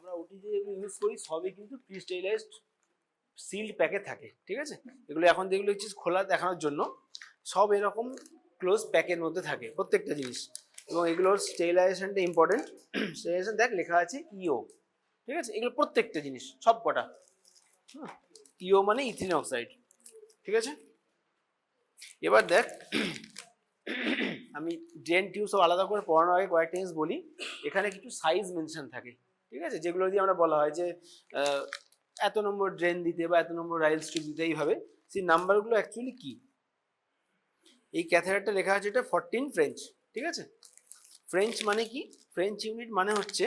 আমরা ওটি যে ইউজ করি সবই কিন্তু প্রি স্টেরিলাইজড সিল্ড প্যাকে থাকে, ঠিক আছে। এগুলো এখন যেগুলো হচ্ছে খোলা দেখানোর জন্য সব এরকম ক্লোজ প্যাকের মধ্যে থাকে প্রত্যেকটা জিনিস, এবং এগুলোর স্টেরিলাইজেশনটা ইম্পর্টেন্ট। স্টেরিলাইজেশন দেখ লেখা আছে ইও, ঠিক আছে। এগুলো প্রত্যেকটা জিনিস সব কটা ইও মানে ইথিলিন অক্সাইড, ঠিক আছে। এবার দেখ আমি ড্রেন টিউব সব আলাদা করে পড়ানোর আগে কয়েকটা জিনিস বলি। এখানে কিছু সাইজ মেনশন থাকে, ঠিক আছে, যেগুলো দিয়ে আমরা বলা হয় যে এত নম্বর ড্রেন দিতে বা এত নম্বর রাইল স্ট্রিপ দিতে এইভাবে। সেই নাম্বারগুলো অ্যাকচুয়ালি কি, এই ক্যাথেটারটা লেখা আছে এটা 14 ফ্রেঞ্চ, ঠিক আছে। ফ্রেঞ্চ মানে কি, ফ্রেঞ্চ ইউনিট মানে হচ্ছে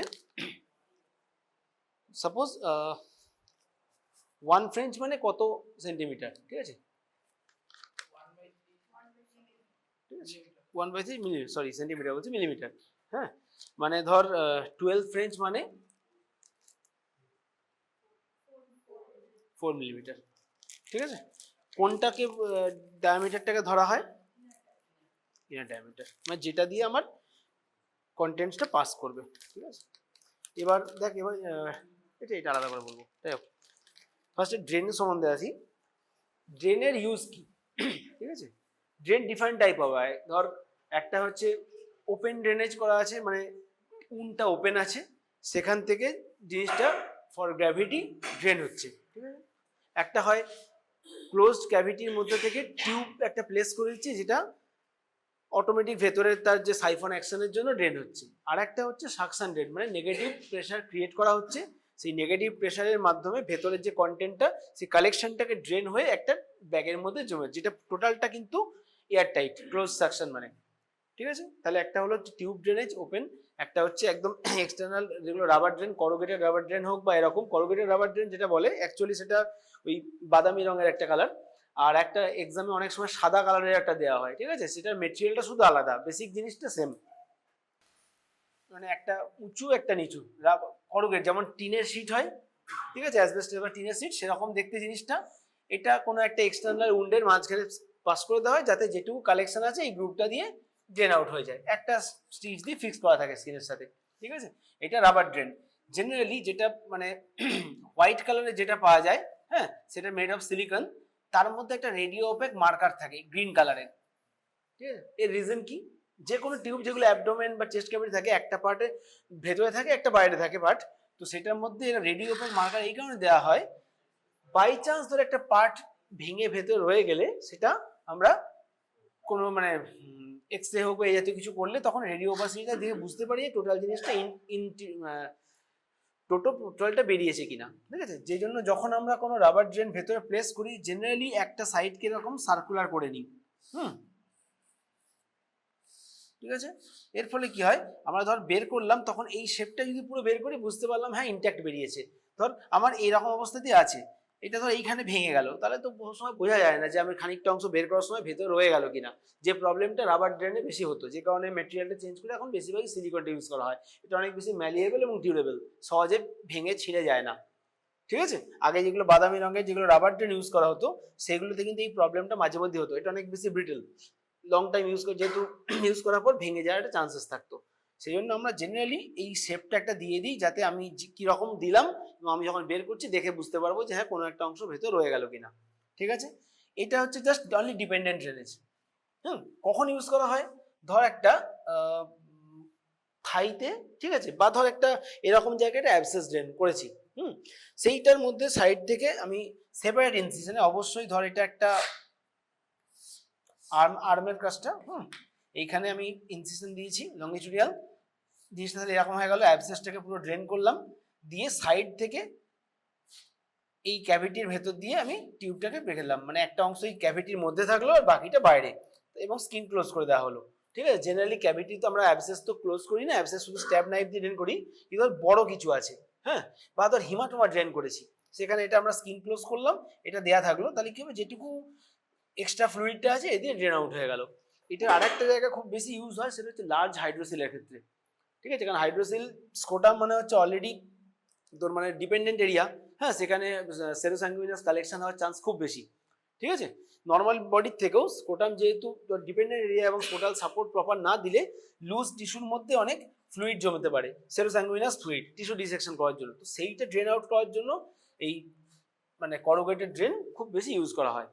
সাপোজ 1 ফ্রেঞ্চ মানে কত সেন্টিমিটার, ঠিক আছে, 1/3 মিলিমিটার, সরি সেন্টিমিটার বলছি, মিলিমিটার। হ্যাঁ, মানে ধর 12 ফ্রেঞ্চ মানে 4 মিলিমিটার, ঠিক আছে। কোনটাকে ডায়ামিটারটাকে ধরা হয় ইনার ডায়ামিটার, মানে যেটা দিয়ে আমার কন্টেন্টসটা পাস করবে, ঠিক আছে। এবার দেখ, এবার এটা আলাদা করে বলবো, তাই হোক। ফার্স্টে ড্রেনের সম্বন্ধে আসি। ড্রেনের ইউজ কি, ঠিক আছে। ড্রেন ডিফারেন্ট টাইপ হবে। ধর একটা হচ্ছে ওপেন ড্রেনেজ করা আছে, মানে উনটা ওপেন আছে, সেখান থেকে জিনিসটা ফর গ্র্যাভিটি ড্রেন হচ্ছে, ঠিক আছে। একটা হয় ক্লোজড ক্যাভিটির মধ্যে থেকে টিউব একটা প্লেস করে দিচ্ছে, যেটা অটোমেটিক ভেতরে তার যে সাইফন অ্যাকশনের জন্য ড্রেন হচ্ছে। আর একটা হচ্ছে সাকশন ড্রেন, মানে নেগেটিভ প্রেশার ক্রিয়েট করা হচ্ছে, সেই নেগেটিভ প্রেশারের মাধ্যমে ভেতরের যে কন্টেন্টটা সেই কালেকশনটাকে ড্রেন হয়ে একটা ব্যাগের মধ্যে জমে, যেটা টোটালটা কিন্তু এয়ার টাইট ক্লোজ সাকশন মানে, ঠিক আছে। তাহলে একটা হলো টিউব ড্রেনেজ ওপেন, একটা হচ্ছে একদম এক্সটার্নাল যেগুলো rubber drain, corrugated rubber drain হোক বা এরকম। করুগেটেড রাবার ড্রেন যেটা বলে অ্যাকচুয়ালি সেটা ওই বাদামি রঙের একটা কালার, আর একটা এক্সামে অনেক সময় সাদা কালারের একটা দেওয়া হয়, ঠিক আছে। সেটার মেটেরিয়ালটা শুধু আলাদা, বেসিক জিনিসটা সেম, মানে একটা উঁচু একটা নিচু। করুগেট যেমন টিনের শিট হয়, ঠিক আছে, অ্যাসবেস্টস বা টিনের শিট, সেরকম দেখতে জিনিসটা। এটা কোনো একটা এক্সটার্নাল উন্ডের মাঝখানে পাস করে দেওয়া হয়, যাতে যেটুকু কালেকশন আছে এই গ্রুপটা দিয়ে ড্রেন আউট হয়ে যায়, একটা স্টিচ দিয়ে ফিক্স করা থাকে স্কিনের সাথে, ঠিক আছে। এটা রাবার ড্রেন। জেনারেলি যেটা মানে হোয়াইট কালারের যেটা পাওয়া যায়, হ্যাঁ, সেটা মেড অফ সিলিকন, তার মধ্যে একটা রেডিও ওপেক মার্কার থাকে গ্রিন কালারের, ঠিক আছে। এর রিজন কি, যে কোনো টিউব যেগুলো অ্যাবডোমেন বা চেস্ট ক্যাভিটি থাকে, একটা পার্টে ভেতরে থাকে একটা বাইরে থাকে পার্ট, তো সেটার মধ্যে এরা রেডিও ওপেক মার্কার এই কারণে দেওয়া হয়, বাই চান্স ধরে একটা পার্ট ভেঙে ভেতরে রয়ে গেলে সেটা আমরা কোনো মানে এক্স রে হোক বা এই জাতীয় কিছু করলে তখন রেডিও ওপাসিটিটা দিয়ে বুঝতে পারি যে টোটাল জিনিসটা টোটালটা বেরিয়েছে কিনা, ঠিক আছে। যে জন্য যখন আমরা কোনো রাবার ড্রেন ভেতরে প্লেস করি, জেনারেলি একটা সাইডকে এরকম সার্কুলার করে নিই, ঠিক আছে। এর ফলে কি হয়, আমরা ধর বের করলাম, তখন এই শেপটা যদি পুরো বের করি বুঝতে পারলাম হ্যাঁ ইনট্যাক্ট বেরিয়েছে। ধর আমার এইরকম অবস্থাতেই আছে, এটা ধর এইখানে ভেঙে গেল, তাহলে তো বহু সময় বোঝা যায় না যে আমি খানিকটা অংশ বের করার সময় ভেতরে রয়ে গেল কিনা। যে প্রবলেমটা রাবার ড্রেনে বেশি হতো, যে কারণে মেটেরিয়ালটা চেঞ্জ করে এখন বেশিরভাগই সিলিকনটা ইউজ করা হয়। এটা অনেক বেশি ম্যালিয়েবল এবং ডিউরেবল, সহজে ভেঙে ছিঁড়ে যায় না, ঠিক আছে। আগে যেগুলো বাদামি রঙের যেগুলো রাবার ড্রেন ইউজ করা হতো, সেগুলোতে কিন্তু এই প্রবলেমটা মাঝে মধ্যে হতো। এটা অনেক বেশি ব্রিটেল, লং টাইম ইউজ করে যেহেতু ইউজ করার পর ভেঙে যাওয়ার একটা চান্সেস থাকতো। সেই জন্য আমরা জেনারেলি এই শেপটা একটা দিয়ে দিই, যাতে আমি কিরকম দিলাম এবং আমি যখন বের করছি দেখে বুঝতে পারবো যে হ্যাঁ কোনো একটা অংশ ভেতর রয়ে গেল কিনা, ঠিক আছে। এটা হচ্ছে জাস্ট অনলি ডিপেন্ডেন্ট ড্রেনেজ। কখন ইউজ করা হয়, ধর একটা থাইতে, ঠিক আছে, বা ধর একটা এরকম জায়গাটা অ্যাবসেস ড্রেন করেছি, সেইটার মধ্যে সাইড থেকে আমি সেপারেট ইনসিশনে, অবশ্যই ধর এটা একটা আর্মের কাজটা, এইখানে আমি ইনসিশন দিয়েছি লংগিচুডিয়াল, জিনিসটা তাহলে এরকম হয়ে গেল, অ্যাবসেসটাকে পুরো ড্রেন করলাম, দিয়ে সাইড থেকে এই ক্যাভিটির ভেতর দিয়ে আমি টিউবটাকে বেঁধেলাম, মানে একটা অংশ এই ক্যাভিটির মধ্যে থাকলো আর বাকিটা বাইরে, এবং স্কিন ক্লোজ করে দেওয়া হলো, ঠিক আছে। জেনারেলি ক্যাভিটি তো আমরা অ্যাবসেস তো ক্লোজ করি না, অ্যাবসেস শুধু স্ট্যাব নাইফ দিয়ে ড্রেন করি, কিন্তু বড় কিছু আছে, হ্যাঁ, বা ধর হিমাটোমা ড্রেন করেছি, সেখানে এটা আমরা স্কিন ক্লোজ করলাম, এটা দেয়া থাকলো, তাহলে কি হবে, যেটুকু এক্সট্রা ফ্লুইডটা আছে এদিকে ড্রেন আউট হয়ে গেল। এটার আরেকটা জায়গা খুব বেশি ইউজ হয়, সেটা হচ্ছে লার্জ হাইড্রোসিলের ক্ষেত্রে, ঠিক আছে। কারণ হাইড্রোসিল স্কোটাম মানে হচ্ছে অলরেডি তোর মানে ডিপেন্ডেন্ট এরিয়া, হ্যাঁ, সেখানে সেরোস্যাঙ্গুইনাস কালেকশন হওয়ার চান্স খুব বেশি, ঠিক আছে? নর্মাল বডির থেকেও স্ক্রোটাম যেহেতু ডিপেন্ডেন্ট এরিয়া এবং স্ক্রোটাল সাপোর্ট প্রপার না দিলে লুজ টিস্যুর মধ্যে অনেক ফ্লুইড জমতে পারে, সেরোস্যাঙ্গুইনাস ফ্লুইড টিস্যু ডিসেকশন করার জন্য। তো সেইটা ড্রেন আউট করার জন্য এই মানে করোগেটেড ড্রেন খুব বেশি ইউজ করা হয়।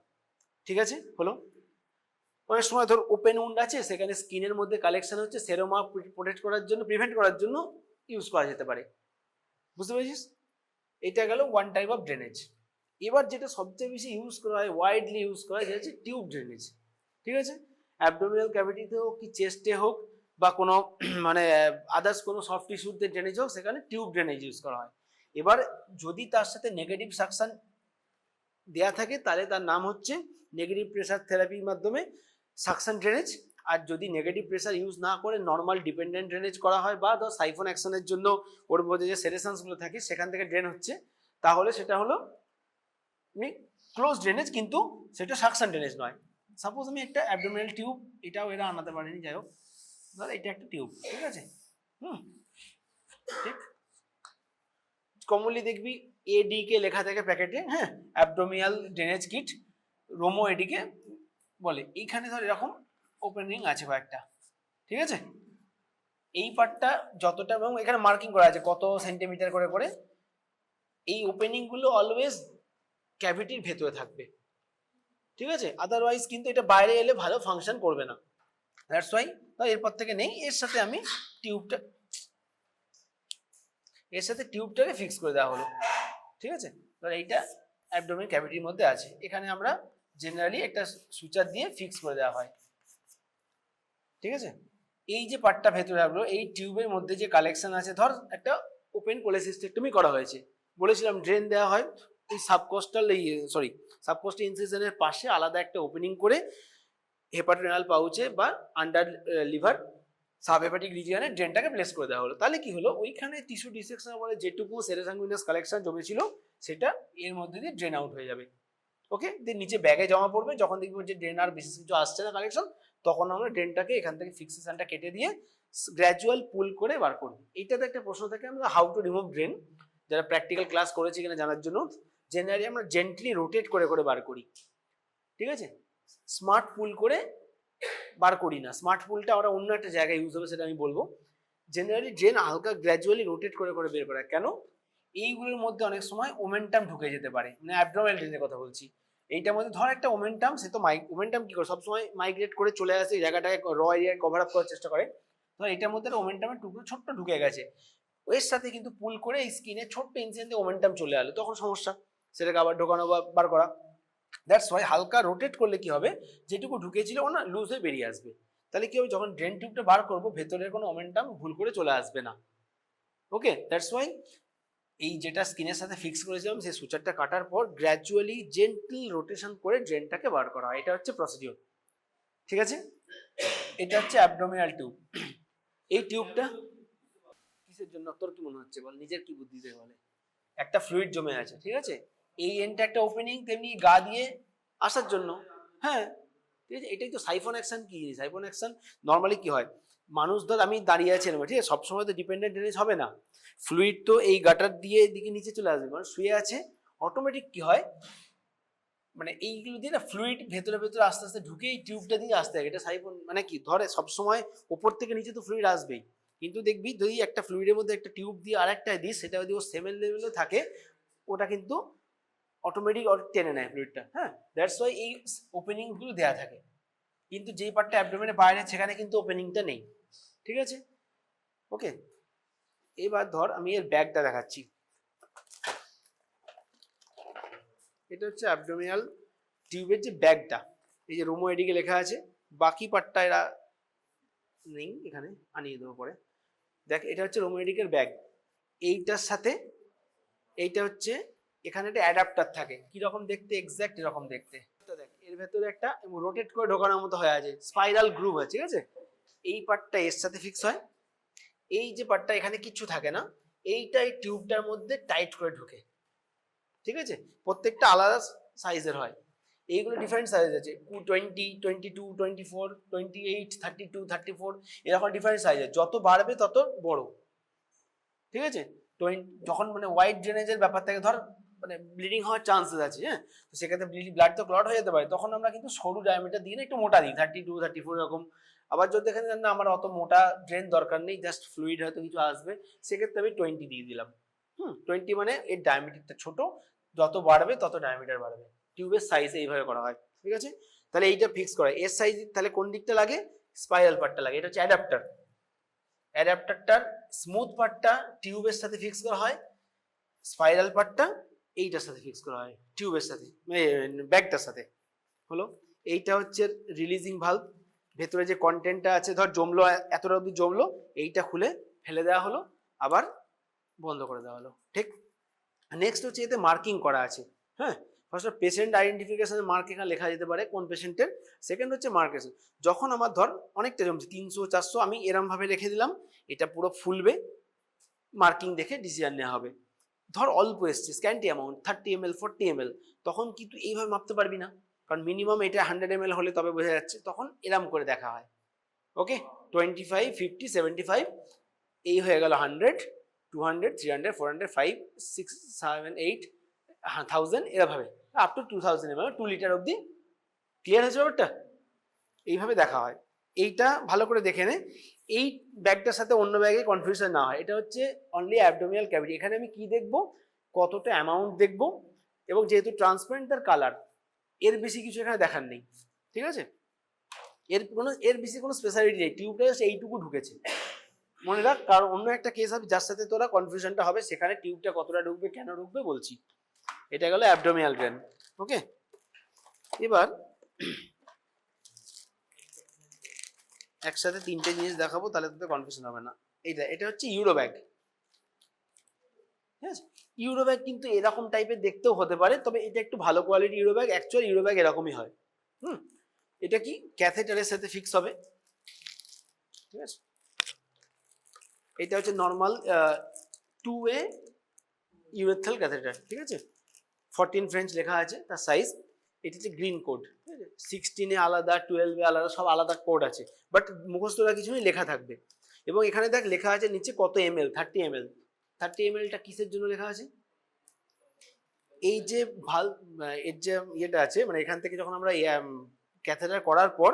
ঠিক আছে, হলো। অনেক সময় ধর ওপেন উন্ড আছে, সেখানে স্কিনের মধ্যে কালেকশন হচ্ছে, সেরোমা প্রোটেক্ট করার জন্য, প্রিভেন্ট করার জন্য ইউজ করা যেতে পারে। বুঝতে পেরেছিস? এটা গেল ওয়ান টাইপ অফ ড্রেনেজ। এবার যেটা সবচেয়ে বেশি ইউজ করা হয়, ওয়াইডলি ইউজ করা হয়, সেটা হচ্ছে টিউব ড্রেনেজ। ঠিক আছে? অ্যাবডোমিনাল ক্যাভিটিতে হোক কি চেস্টে হোক বা কোনো মানে আদার্স কোনো সফট টিস্যুতে ড্রেনেজ হোক, সেখানে টিউব ড্রেনেজ ইউজ করা হয়। এবার যদি তার সাথে নেগেটিভ সাকশন দেয়া থাকে তাহলে তার নাম হচ্ছে নেগেটিভ প্রেসার থেরাপির মাধ্যমে সাকশন ড্রেনেজ। আর যদি নেগেটিভ প্রেসার ইউজ না করে নর্মাল ডিপেন্ডেন্ট ড্রেনেজ করা হয় বা ধর সাইফন অ্যাকশনের জন্য ওর মধ্যে যে সেরেশনসগুলো থাকে সেখান থেকে ড্রেন হচ্ছে, তাহলে সেটা হলো ক্লোজ ড্রেনেজ, কিন্তু সেটা সাকশন ড্রেনেজ নয়। সাপোজ আমি একটা অ্যাবডোমিনাল টিউব, এটাও এরা আনাতে পারেনি, যাই হোক, ধর এটা একটা টিউব, ঠিক আছে? ঠিক, কমনলি দেখবি এডিকে লেখা থাকে প্যাকেটে, হ্যাঁ, অ্যাবডোমিনাল ড্রেনেজ কিট, রোমো এডিকে বলে। এইখানে ধর এরকম ওপেনিং আছে কয়েকটা, ঠিক আছে? এই পার্টটা যতটা, এবং এখানে মার্কিং করা আছে কত সেন্টিমিটার করে করে। এই ওপেনিং গুলো অলওয়েজ ক্যাভিটির ভেতরে থাকবে, ঠিক আছে? আদারওয়াইজ কিন্তু এটা বাইরে এলে ভালো ফাংশন করবে না। দ্যাটস ওয়াই এরপর থেকে নেই, এর সাথে আমি টিউবটাকে ফিক্স করে দেওয়া হলো, ঠিক আছে? এবার এইটা অ্যাবডোমিন ক্যাভিটির মধ্যে আছে, এখানে আমরা জেনারেলি একটা সুইচার দিয়ে ফিক্স করে দেওয়া হয়, ঠিক আছে? এই যে পার্টটা ভেতরে রাখলো, এই টিউবের মধ্যে যে কালেকশন আছে, ধর একটা ওপেন কোলেসিস্টেক্টমি করা হয়েছে, বলেছিলাম ড্রেন দেওয়া হয় এই সাবকোস্টাল সাবকোস্টাল ইনসিশনের পাশে আলাদা একটা ওপেনিং করে হেপাটোরেনাল পাউচে বা আন্ডার লিভার সাবহেপাটিক রিজিয়নে ড্রেনটাকে প্লেস করে দেওয়া হলো। তাহলে কি হলো, ওইখানে টিস্যু ডিসেকশন বলে যেটুকু সেরেসাঙ্গুইনাস কালেকশন জমেছিল সেটা এর মধ্যে দিয়ে ড্রেন আউট হয়ে যাবে। ওকে, দিয়ে নিচে ব্যাগে জমা পড়বে, যখন দেখবো যে ড্রেন আর বিশেষ কিছু আসছে না কালেকশন, তখন আমরা ড্রেনটাকে এখান থেকে ফিক্সেশনটা কেটে দিয়ে গ্র্যাজুয়াল পুল করে বার করবো। এইটাতে একটা প্রশ্ন থাকে, আমরা হাউ টু রিমুভ ড্রেন, যারা প্র্যাকটিক্যাল ক্লাস করেছি কিনা জানার জন্য, জেনারেলি আমরা জেন্টলি রোটেট করে করে বার করি, ঠিক আছে? স্মার্ট পুল করে বার করি না, স্মার্ট পুলটা আমরা অন্য একটা জায়গায় ইউজ হবে, সেটা আমি বলবো। জেনারেলি ড্রেন হালকা গ্র্যাজুয়ালি রোটেট করে করে বের করা। কেন? এইগুলোর মধ্যে অনেক সময় ওমেন্টাম ঢুকে যেতে পারে, মানে অ্যাবডোমিনাল ড্রেনের কথা বলছি। এইটার মধ্যে ধর একটা ওমেন্টাম, সে তো ওমেন্টাম কি করে সবসময় মাইগ্রেট করে চলে আসে, এই জায়গাটাকে র এরিয়া কভার আপ করার চেষ্টা করে। তো এটার মধ্যে ওমেন্টামের টুকরো ছোট্ট ঢুকে গেছে, এর সাথে কিন্তু পুল করে এই স্কিনে ছোট্ট ইনসিডেন্টে ওমেন্টাম চলে এলো, তখন সমস্যা, সেটাকে আবার ঢোকানো বা বার করা। দ্যাটস ওয়াই হালকা রোটেট করলে কি হবে, যেটুকু ঢুকেছিল ও না লুজ হয়ে বেরিয়ে আসবে। তাহলে কি হবে, যখন ড্রেন টিউবটা বার করবো ভেতরের কোনো ওমেন্টাম ভুল করে চলে আসবে না। ওকে, দ্যাটস ওয়াই এই যেটা স্কিনের সাথে ফিক্স করেছিলাম সেই সুচারটা কাটার পর গ্র্যাজুয়ালি জেন্টল রোটেশন করে ড্রেনটাকে বার করা হয়, এটা হচ্ছে প্রসিডিওর, ঠিক আছে? এটা হচ্ছে অ্যাবডোমিনাল টিউব। এই টিউবটা কিসের জন্য তোর কি মনে হচ্ছে বল, নিজের কি বুদ্ধিতে বলে? একটা ফ্লুইড জমে আছে, ঠিক আছে? এই এন্ডটা একটা ওপেনিং, তেমনি গা দিয়ে আসার জন্য, হ্যাঁ, ঠিক আছে? এটাই তো সাইফন অ্যাকশন। কি সাইফন অ্যাকশন নর্মালি কি হয়, মানুষ ধর আমি দাঁড়িয়ে আছি এরকম, ঠিক আছে, সবসময় তো ডিপেন্ডেন্ট ড্রেনেজ হবে না, ফ্লুইড তো এই গাটার দিয়ে এদিকে নিচে চলে আসবে, মানে শুয়ে আছে, অটোমেটিক কি হয়, মানে এইগুলো দিয়ে না ফ্লুইড ভেতরে ভেতরে আস্তে আস্তে ঢুকে এই টিউবটা দিয়ে আসতে থাকে। এটা সাইফন মানে কি, ধরে সবসময় ওপর থেকে নিচে তো ফ্লুইড আসবেই, কিন্তু দেখবি যদি একটা ফ্লুইডের মধ্যে একটা টিউব দিয়ে আরেকটা দিস, সেটা যদি ও সেভেন লেভেলে থাকে, ওটা কিন্তু অটোমেটিক টেনে নেয় ফ্লুইডটা, হ্যাঁ। দ্যাটস ওয়াই এই ওপেনিং গুলো দেওয়া থাকে, কিন্তু যেই পার্টটা অ্যাবডোমেনের বাইরে সেখানে কিন্তু ওপেনিংটা নেই, ঠিক আছে? ওকে, এবার ধর আমি এর ব্যাগটা দেখাচ্ছি। এটা হচ্ছে অ্যাবডোমিনাল টিউবের যে ব্যাগটা, এই যে রোমো এদিকে লেখা আছে, বাকি পার্টটা এরা নেই, এখানে আনিয়ে দেবো পরে। দেখ, এটা হচ্ছে রোমো এদিকের ব্যাগ, এইটার সাথে এইটা হচ্ছে, এখানে একটা অ্যাডাপ্টার থাকে, কিরকম দেখতে, এক্স্যাক্ট এরকম দেখতে। দেখ, এর ভেতরে একটা রোটেট করে ঢোকানোর মতো হয়ে আছে, স্পাইরাল গ্রুভ আছে, ঠিক আছে? এই পার্টটা এর সাথে ফিক্স হয়, এই যে পার্টটা এখানে কিচ্ছু থাকে না, এইটা এই টিউবটার মধ্যে টাইট করে ঢোকে, ঠিক আছে? প্রত্যেকটা আলাদা সাইজের হয়, এইগুলো ডিফারেন্ট সাইজ আছে, 20, 22, 24, 28, 32, 34, এরকম ডিফারেন্ট সাইজ আছে, যত বাড়বে তত বড়, ঠিক আছে? যখন মানে ওয়াইড ড্রেনেজের ব্যাপার থাকে, ধর মানে ব্লিডিং হওয়ার চান্সেস আছে, হ্যাঁ, তো সেক্ষেত্রে ব্লাড তো ক্লট হয়ে যেতে পারে, তখন আমরা কিন্তু সরু ডায়ামিটার দিয়ে না একটু মোটা দিই, 32 34 এরকম। আবার যদি দেখেন না আমার অত মোটা ড্রেন দরকার নেই, জাস্ট ফ্লুইড হয়তো কিছু আসবে, সেক্ষেত্রে আমি 20 দিয়ে দিলাম। 20 মানে এর ডায়ামিটারটা ছোট, যত বাড়বে তত ডায়ামিটার বাড়বে। টিউবের সাইজ এইভাবে করা হয়, ঠিক আছে। তাহলে এইটা ফিক্স করা, এর সাইজ তাহলে কোন দিকটা লাগে, স্পাইরাল পার্টটা লাগে, এটা হচ্ছে অ্যাডাপ্টার। অ্যাডাপ্টারটার স্মুথ পার্টটা টিউবের সাথে ফিক্স করা হয়, স্পাইরাল পার্টটা এইটার সাথে ফিক্স করা হয় টিউবের সাথে, ব্যাগটার সাথে। হলো, এইটা হচ্ছে রিলিজিং ভালভ। ভেতরে যে কন্টেন্টটা আছে, ধর জমলো, এতটা অবধি জমলো, এইটা খুলে ফেলে দেওয়া হলো, আবার বন্ধ করে দেওয়া হলো, ঠিক। নেক্সট হচ্ছে এতে মার্কিং করা আছে, হ্যাঁ। ফার্স্ট পেশেন্ট আইডেন্টিফিকেশনের মার্ক এখানে লেখা যেতে পারে কোন পেশেন্টের। সেকেন্ড হচ্ছে মার্কেশন, যখন আমার ধর অনেকটা জমছে 300 400, আমি এরম ভাবে রেখে দিলাম, এটা পুরো ফুলবে, মার্কিং দেখে ডিসিশন নেওয়া হবে। ধর অল্প এসছে, স্ক্যান্টি অ্যামাউন্ট 30 ml 40 ml, তখন কিন্তু এইভাবে মাপতে পারবি না, কারণ মিনিমাম এটা 100 ml হলে তবে বোঝা যাচ্ছে, তখন এরম করে দেখা হয়। ওকে, 25 50 75, এই হয়ে গেল 100 200 300 400 5 6 7 8 1000, এরভাবে আপ টু 2000 ml 2 লিটার অব্দি। ক্লিয়ার হয়েছে ব্যাপারটা? এইভাবে দেখা হয়। এইটা ভালো করে দেখে নে, এই ব্যাগটার সাথে অন্য ব্যাগে কনফিউশন না হয়। এটা হচ্ছে অনলি অ্যাবডোমিনাল ক্যাভিটি, এখানে আমি কি দেখব, কতটা অ্যামাউন্ট দেখব, এবং যেহেতু ট্রান্সপারেন্ট তার কালার, এর বেশি কিছু এখানে দেখার নেই, ঠিক আছে। এর বেশি কোনো স্পেশালিটি নেই, টিউবটা এইটুকু ঢুকেছে, মনে রাখ। কারণ অন্য একটা কেস হবে যার সাথে তোরা কনফিউশনটা হবে, সেখানে টিউবটা কতটা ঢুকবে কেন ঢুকবে বলছি। এটা গেল অ্যাবডোমিনাল ড্রেন। ওকে, এবার একসাথে তিনটে জিনিস দেখাবো, তাহলে তোদের কনফিউশন হবে না। এটা হচ্ছে ইউরো ব্যাগ, ঠিক আছে। ইউরো ব্যাগ কিন্তু এরকম টাইপের দেখতেও হতে পারে, তবে এটা একটু ভালো quality euro bag. Actual euro bag এরকমই হয়। এটা কি ক্যাথেটারের সাথে ফিক্স হবে, ঠিক আছে। এটা হচ্ছে নর্মাল 2-way ইউরেথ্রাল ক্যাথেটার, ঠিক আছে। 14 ফ্রেঞ্চ লেখা আছে তার সাইজ। এটা হচ্ছে গ্রিন কোড, ঠিক আছে। 16-এ আলাদা, 12-এ আলাদা, সব আলাদা কোড আছে, বাট মুখস্থরা কিছু নেই, লেখা থাকবে। এবং এখানে দেখ লেখা আছে নিচে কত ml, 30 ml। 30 ml-টা কিসের জন্য লেখা আছে, এই যে এর যে ইয়েটা আছে, মানে এখান থেকে যখন আমরা ক্যাথেটার করার পর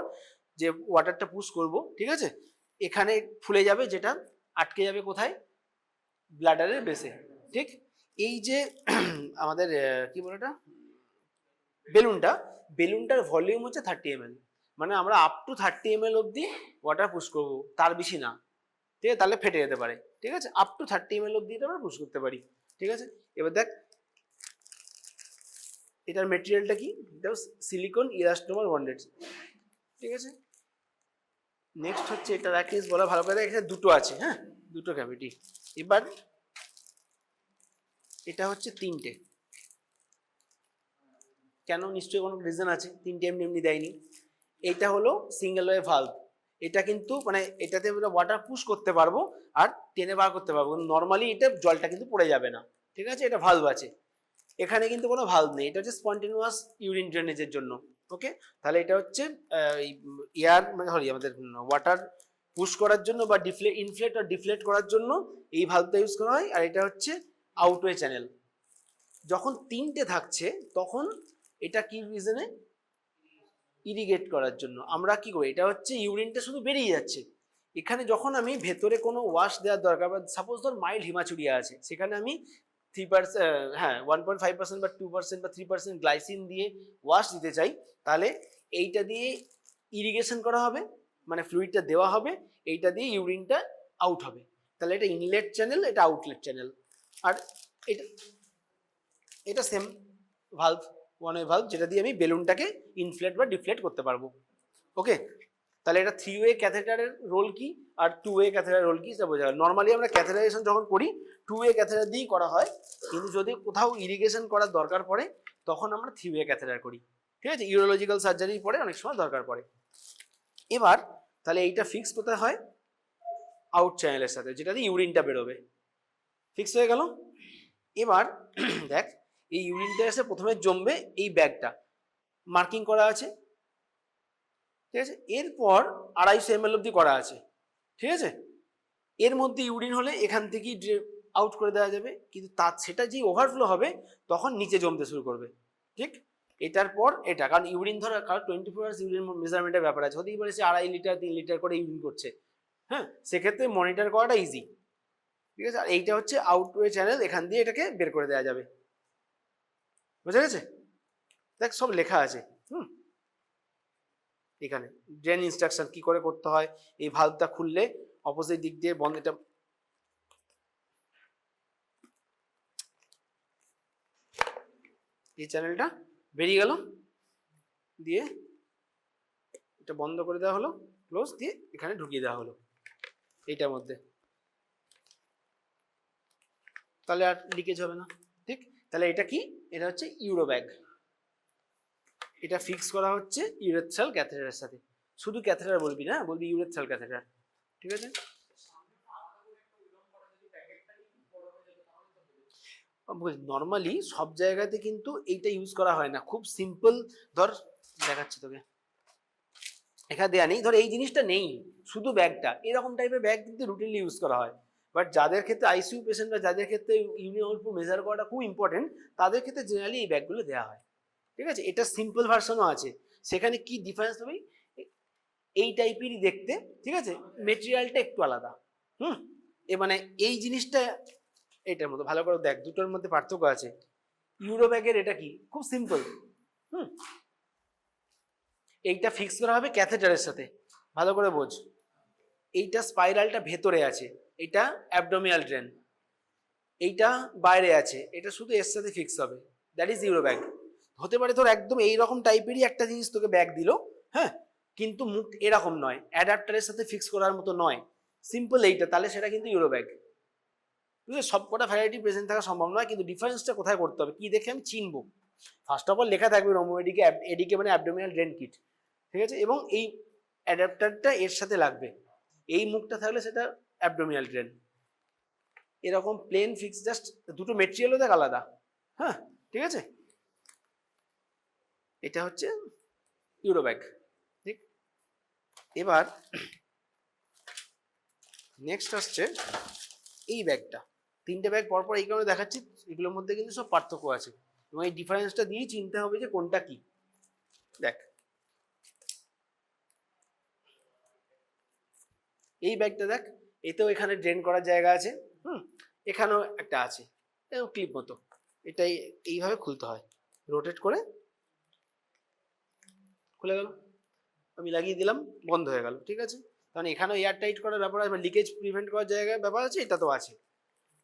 যে ওয়াটারটা পুশ করব, ঠিক আছে, এখানে ফুলে যাবে, যেটা আটকে যাবে কোথায়, ব্লাডারের বেসে, ঠিক। এই যে আমাদের কি বলে এটা, বেলুনটার ভলিউম হচ্ছে 30 ml, মানে আমরা আপ টু 30 ml অব্দি ওয়াটার পুশ করবো, তার বেশি না, ঠিক আছে, তাহলে ফেটে যেতে পারে, ঠিক আছে। আপ টু 30 ml অব্দি এটা আমরা পুশ করতে পারি, ঠিক আছে। এবার দেখ এটার মেটেরিয়ালটা কি, এটা সিলিকন ইলাস্টোমার বন্ডেড, ঠিক আছে। নেক্সট হচ্ছে এটা রাখিস বলা ভালো করে, এখানে দুটো আছে, হ্যাঁ, দুটো ক্যাভিটি। এবার এটা হচ্ছে তিনটে, কেন, নিশ্চয়ই কোনো রিজন আছে, তিনটে এমনি এমনি দেয়নি। এটা হলো সিঙ্গেল ওয়ে ভালভ, এটা কিন্তু মানে এটাতে আমরা ওয়াটার পুশ করতে পারবো আর টেনে বার করতে পারবো, নর্মালি এটা জলটা কিন্তু পড়ে যাবে না, ঠিক আছে। এটা ভালভ আছে, এখানে কিন্তু কোনো ভালভ নেই, এটা হচ্ছে স্পন্টিনিউয়াস ইউরিন ড্রেনেজের জন্য। ওকে, তাহলে এটা হচ্ছে এয়ার মানে সরি আমাদের ওয়াটার পুশ করার জন্য বা ইনফ্লেট আর ডিফ্লেট করার জন্য এই ভালভটা ইউজ করা হয়। আর এটা হচ্ছে আউটওয়ে চ্যানেল। যখন তিনটে থাকছে তখন এটা কি রিজনে, ইরিগেট করার জন্য আমরা কি করি, এটা হচ্ছে ইউরিনটা শুধু বেরিয়ে যাচ্ছে, এখানে যখন আমি ভেতরে কোনো ওয়াশ দেওয়ার দরকার, বা সাপোজ ধর মাইল্ড হিমাচুরিয়া আছে, সেখানে আমি 3%, হ্যাঁ 1.5% বা 2% বা 3% গ্লাইসিন দিয়ে ওয়াশ দিতে চাই, তাহলে এইটা দিয়ে ইরিগেশন করা হবে, মানে ফ্লুইডটা দেওয়া হবে, এইটা দিয়ে ইউরিনটা আউট হবে। তাহলে এটা ইনলেট চ্যানেল, এটা আউটলেট চ্যানেল। আর এটা এটা same valve, one way valve, যেটা দিয়ে আমি বেলুনটাকে ইনফ্লেট বা ডিফ্লেট করতে পারবো। ওকে, তাহলে এটা 3-ওয়ে ক্যাথেটারের রোল কি আর 2-ওয়ে ক্যাথেটারের রোল কি সেটা বোঝা গেল। নর্মালি আমরা ক্যাথেটারাইজেশন যখন করি 2-ওয়ে ক্যাথেটার দিয়েই করা হয়, কিন্তু যদি কোথাও ইরিগেশন করার দরকার পড়ে তখন আমরা 3-ওয়ে ক্যাথেটার করি, ঠিক আছে। ইউরোলজিক্যাল সার্জারির পরে অনেক সময় দরকার পড়ে। এবার তাহলে এইটা ফিক্স কোথায় হয়, আউট চ্যানেলের সাথে, যেটা দিয়ে ইউরিনটা বেরোবে, ফিক্স হয়ে গেল। এবার দেখ এই ইউরিনটা এসে প্রথমে জমবে এই ব্যাগটা, মার্কিং করা আছে, ঠিক আছে। এরপর 250 ml অব্দি করা আছে, ঠিক আছে। এর মধ্যে ইউরিন হলে এখান থেকেই আউট করে দেওয়া যাবে, কিন্তু তার সেটা যেই ওভারফ্লো হবে তখন নিচে জমতে শুরু করবে, ঠিক? এটার পর এটা, কারণ ইউরিন ধরো কারণ 24 আওয়ার্স ইউরিন মেজারমেন্টের ব্যাপার আছে, হতেই পারে সে 2.5 লিটার 3 লিটার করে ইউরিন করছে, হ্যাঁ, সেক্ষেত্রে মনিটর করাটা ইজি, ঠিক আছে? আর এইটা হচ্ছে আউটওয়ে চ্যানেল, এখান দিয়ে এটাকে বের করে দেওয়া যাবে, বুঝা গেছে? দেখ সব লেখা আছে, এখানে ড্রেন ইনস্ট্রাকশন কি করে করতে হয়, এই ভালভটা খুললে অপোজিট দিক দিয়ে বন্ধ, এটা এই চ্যানেলটা বেরিয়ে গেল, দিয়ে এটা বন্ধ করে দেওয়া হলো, ক্লোজ দিয়ে এখানে ঢুকিয়ে দেওয়া হলো এইটার মধ্যে, তাহলে আর লিকেজ হবে না, ঠিক? তাহলে এটা কি, এটা হচ্ছে ইউরো ব্যাগ, এটা ফিক্স করা হচ্ছে ইউরেথ্রাল ক্যাথেটারের সাথে, শুধু ক্যাথেটার বলবি না, বলবি ইউরেথ্রাল ক্যাথেটার, ঠিক আছে? নর্মালি সব জায়গাতে কিন্তু এইটা ইউজ করা হয় না, খুব সিম্পল, ধর দেখাচ্ছি তোকে, এখানে দেয়া নেই, ধর এই জিনিসটা নেই, শুধু ব্যাগটা, এরকম টাইপের ব্যাগ কিন্তু রুটিনলি ইউজ করা হয়, বাট যাদের ক্ষেত্রে আইসিইউ পেশেন্ট বা যাদের ক্ষেত্রে ইউরিন আউটপুট মেজার করাটা খুব ইম্পর্টেন্ট, তাদের ক্ষেত্রে জেনারেলি এই ব্যাগগুলো দেওয়া হয়, ঠিক আছে? এটা সিম্পল ভার্সনও আছে, সেখানে কি ডিফারেন্স হবে, এই টাইপেরই দেখতে, ঠিক আছে, মেটেরিয়ালটা একটু আলাদা, এ মানে এই জিনিসটা এটার মতো ভালো করে দেখ, দুটোর মধ্যে পার্থক্য আছে। ইউরো ব্যাগের এটা কি খুব সিম্পল, এইটা ফিক্স করা হবে ক্যাথেটারের সাথে, ভালো করে বোঝ, এইটা স্পাইরালটা ভেতরে আছে, এটা অ্যাবডোমিনাল ড্রেন, এইটা বাইরে আছে, এটা শুধু এর সাথে ফিক্স হবে, দ্যাট ইজ ইউরো ব্যাগ। হতে পারে তোর একদম এইরকম টাইপেরই একটা জিনিস তোকে ব্যাগ দিল, হ্যাঁ, কিন্তু মুখ এরকম নয়, অ্যাডাপ্টারের সাথে ফিক্স করার মতো নয়, সিম্পল এইটা, তাহলে সেটা কিন্তু ইউরো ব্যাগ, বুঝলে? সবকটা ভ্যারাইটি প্রেজেন্ট থাকা সম্ভব নয়, কিন্তু ডিফারেন্সটা কোথায় করতে হবে, কি দেখে আমি চিনবো, ফার্স্ট অফ অল লেখা থাকবে রোমোএডিকে, এডিকে মানে অ্যাবডোমিনাল ড্রেন কিট, ঠিক আছে, এবং এই অ্যাডাপ্টারটা এর সাথে লাগবে, এই মুখটা থাকলে সেটা অ্যাবডোমিনাল ড্রেন, এরকম প্লেন ফিক্স, জাস্ট দুটো মেটেরিয়ালও দেখ আলাদা, হ্যাঁ, ঠিক আছে? এটা হচ্ছে ইউরো ব্যাগ, ঠিক? এবার নেক্সট আসছে এই ব্যাগটা, তিনটে ব্যাগ পরপর এই কারণে দেখাচ্ছি, এগুলোর মধ্যে কিন্তু সব পার্থক্য আছে, এবং এই ডিফারেন্সটা দিয়েই চিনতে হবে যে কোনটা কি। দেখ এই ব্যাগটা দেখ, এতেও এখানে ড্রেন করার জায়গা আছে, এখানেও একটা আছে, ক্লিপ মতো, এটাই এইভাবে খুলতে হয়, রোটেট করে খুলে গেল, আমি লাগিয়ে দিলাম, বন্ধ হয়ে গেল, ঠিক আছে? কারণ এখানেও এয়ার টাইট করার ব্যাপার আছে, লিকেজ প্রিভেন্ট করার জায়গায় ব্যাপার আছে, এটা তো আছে।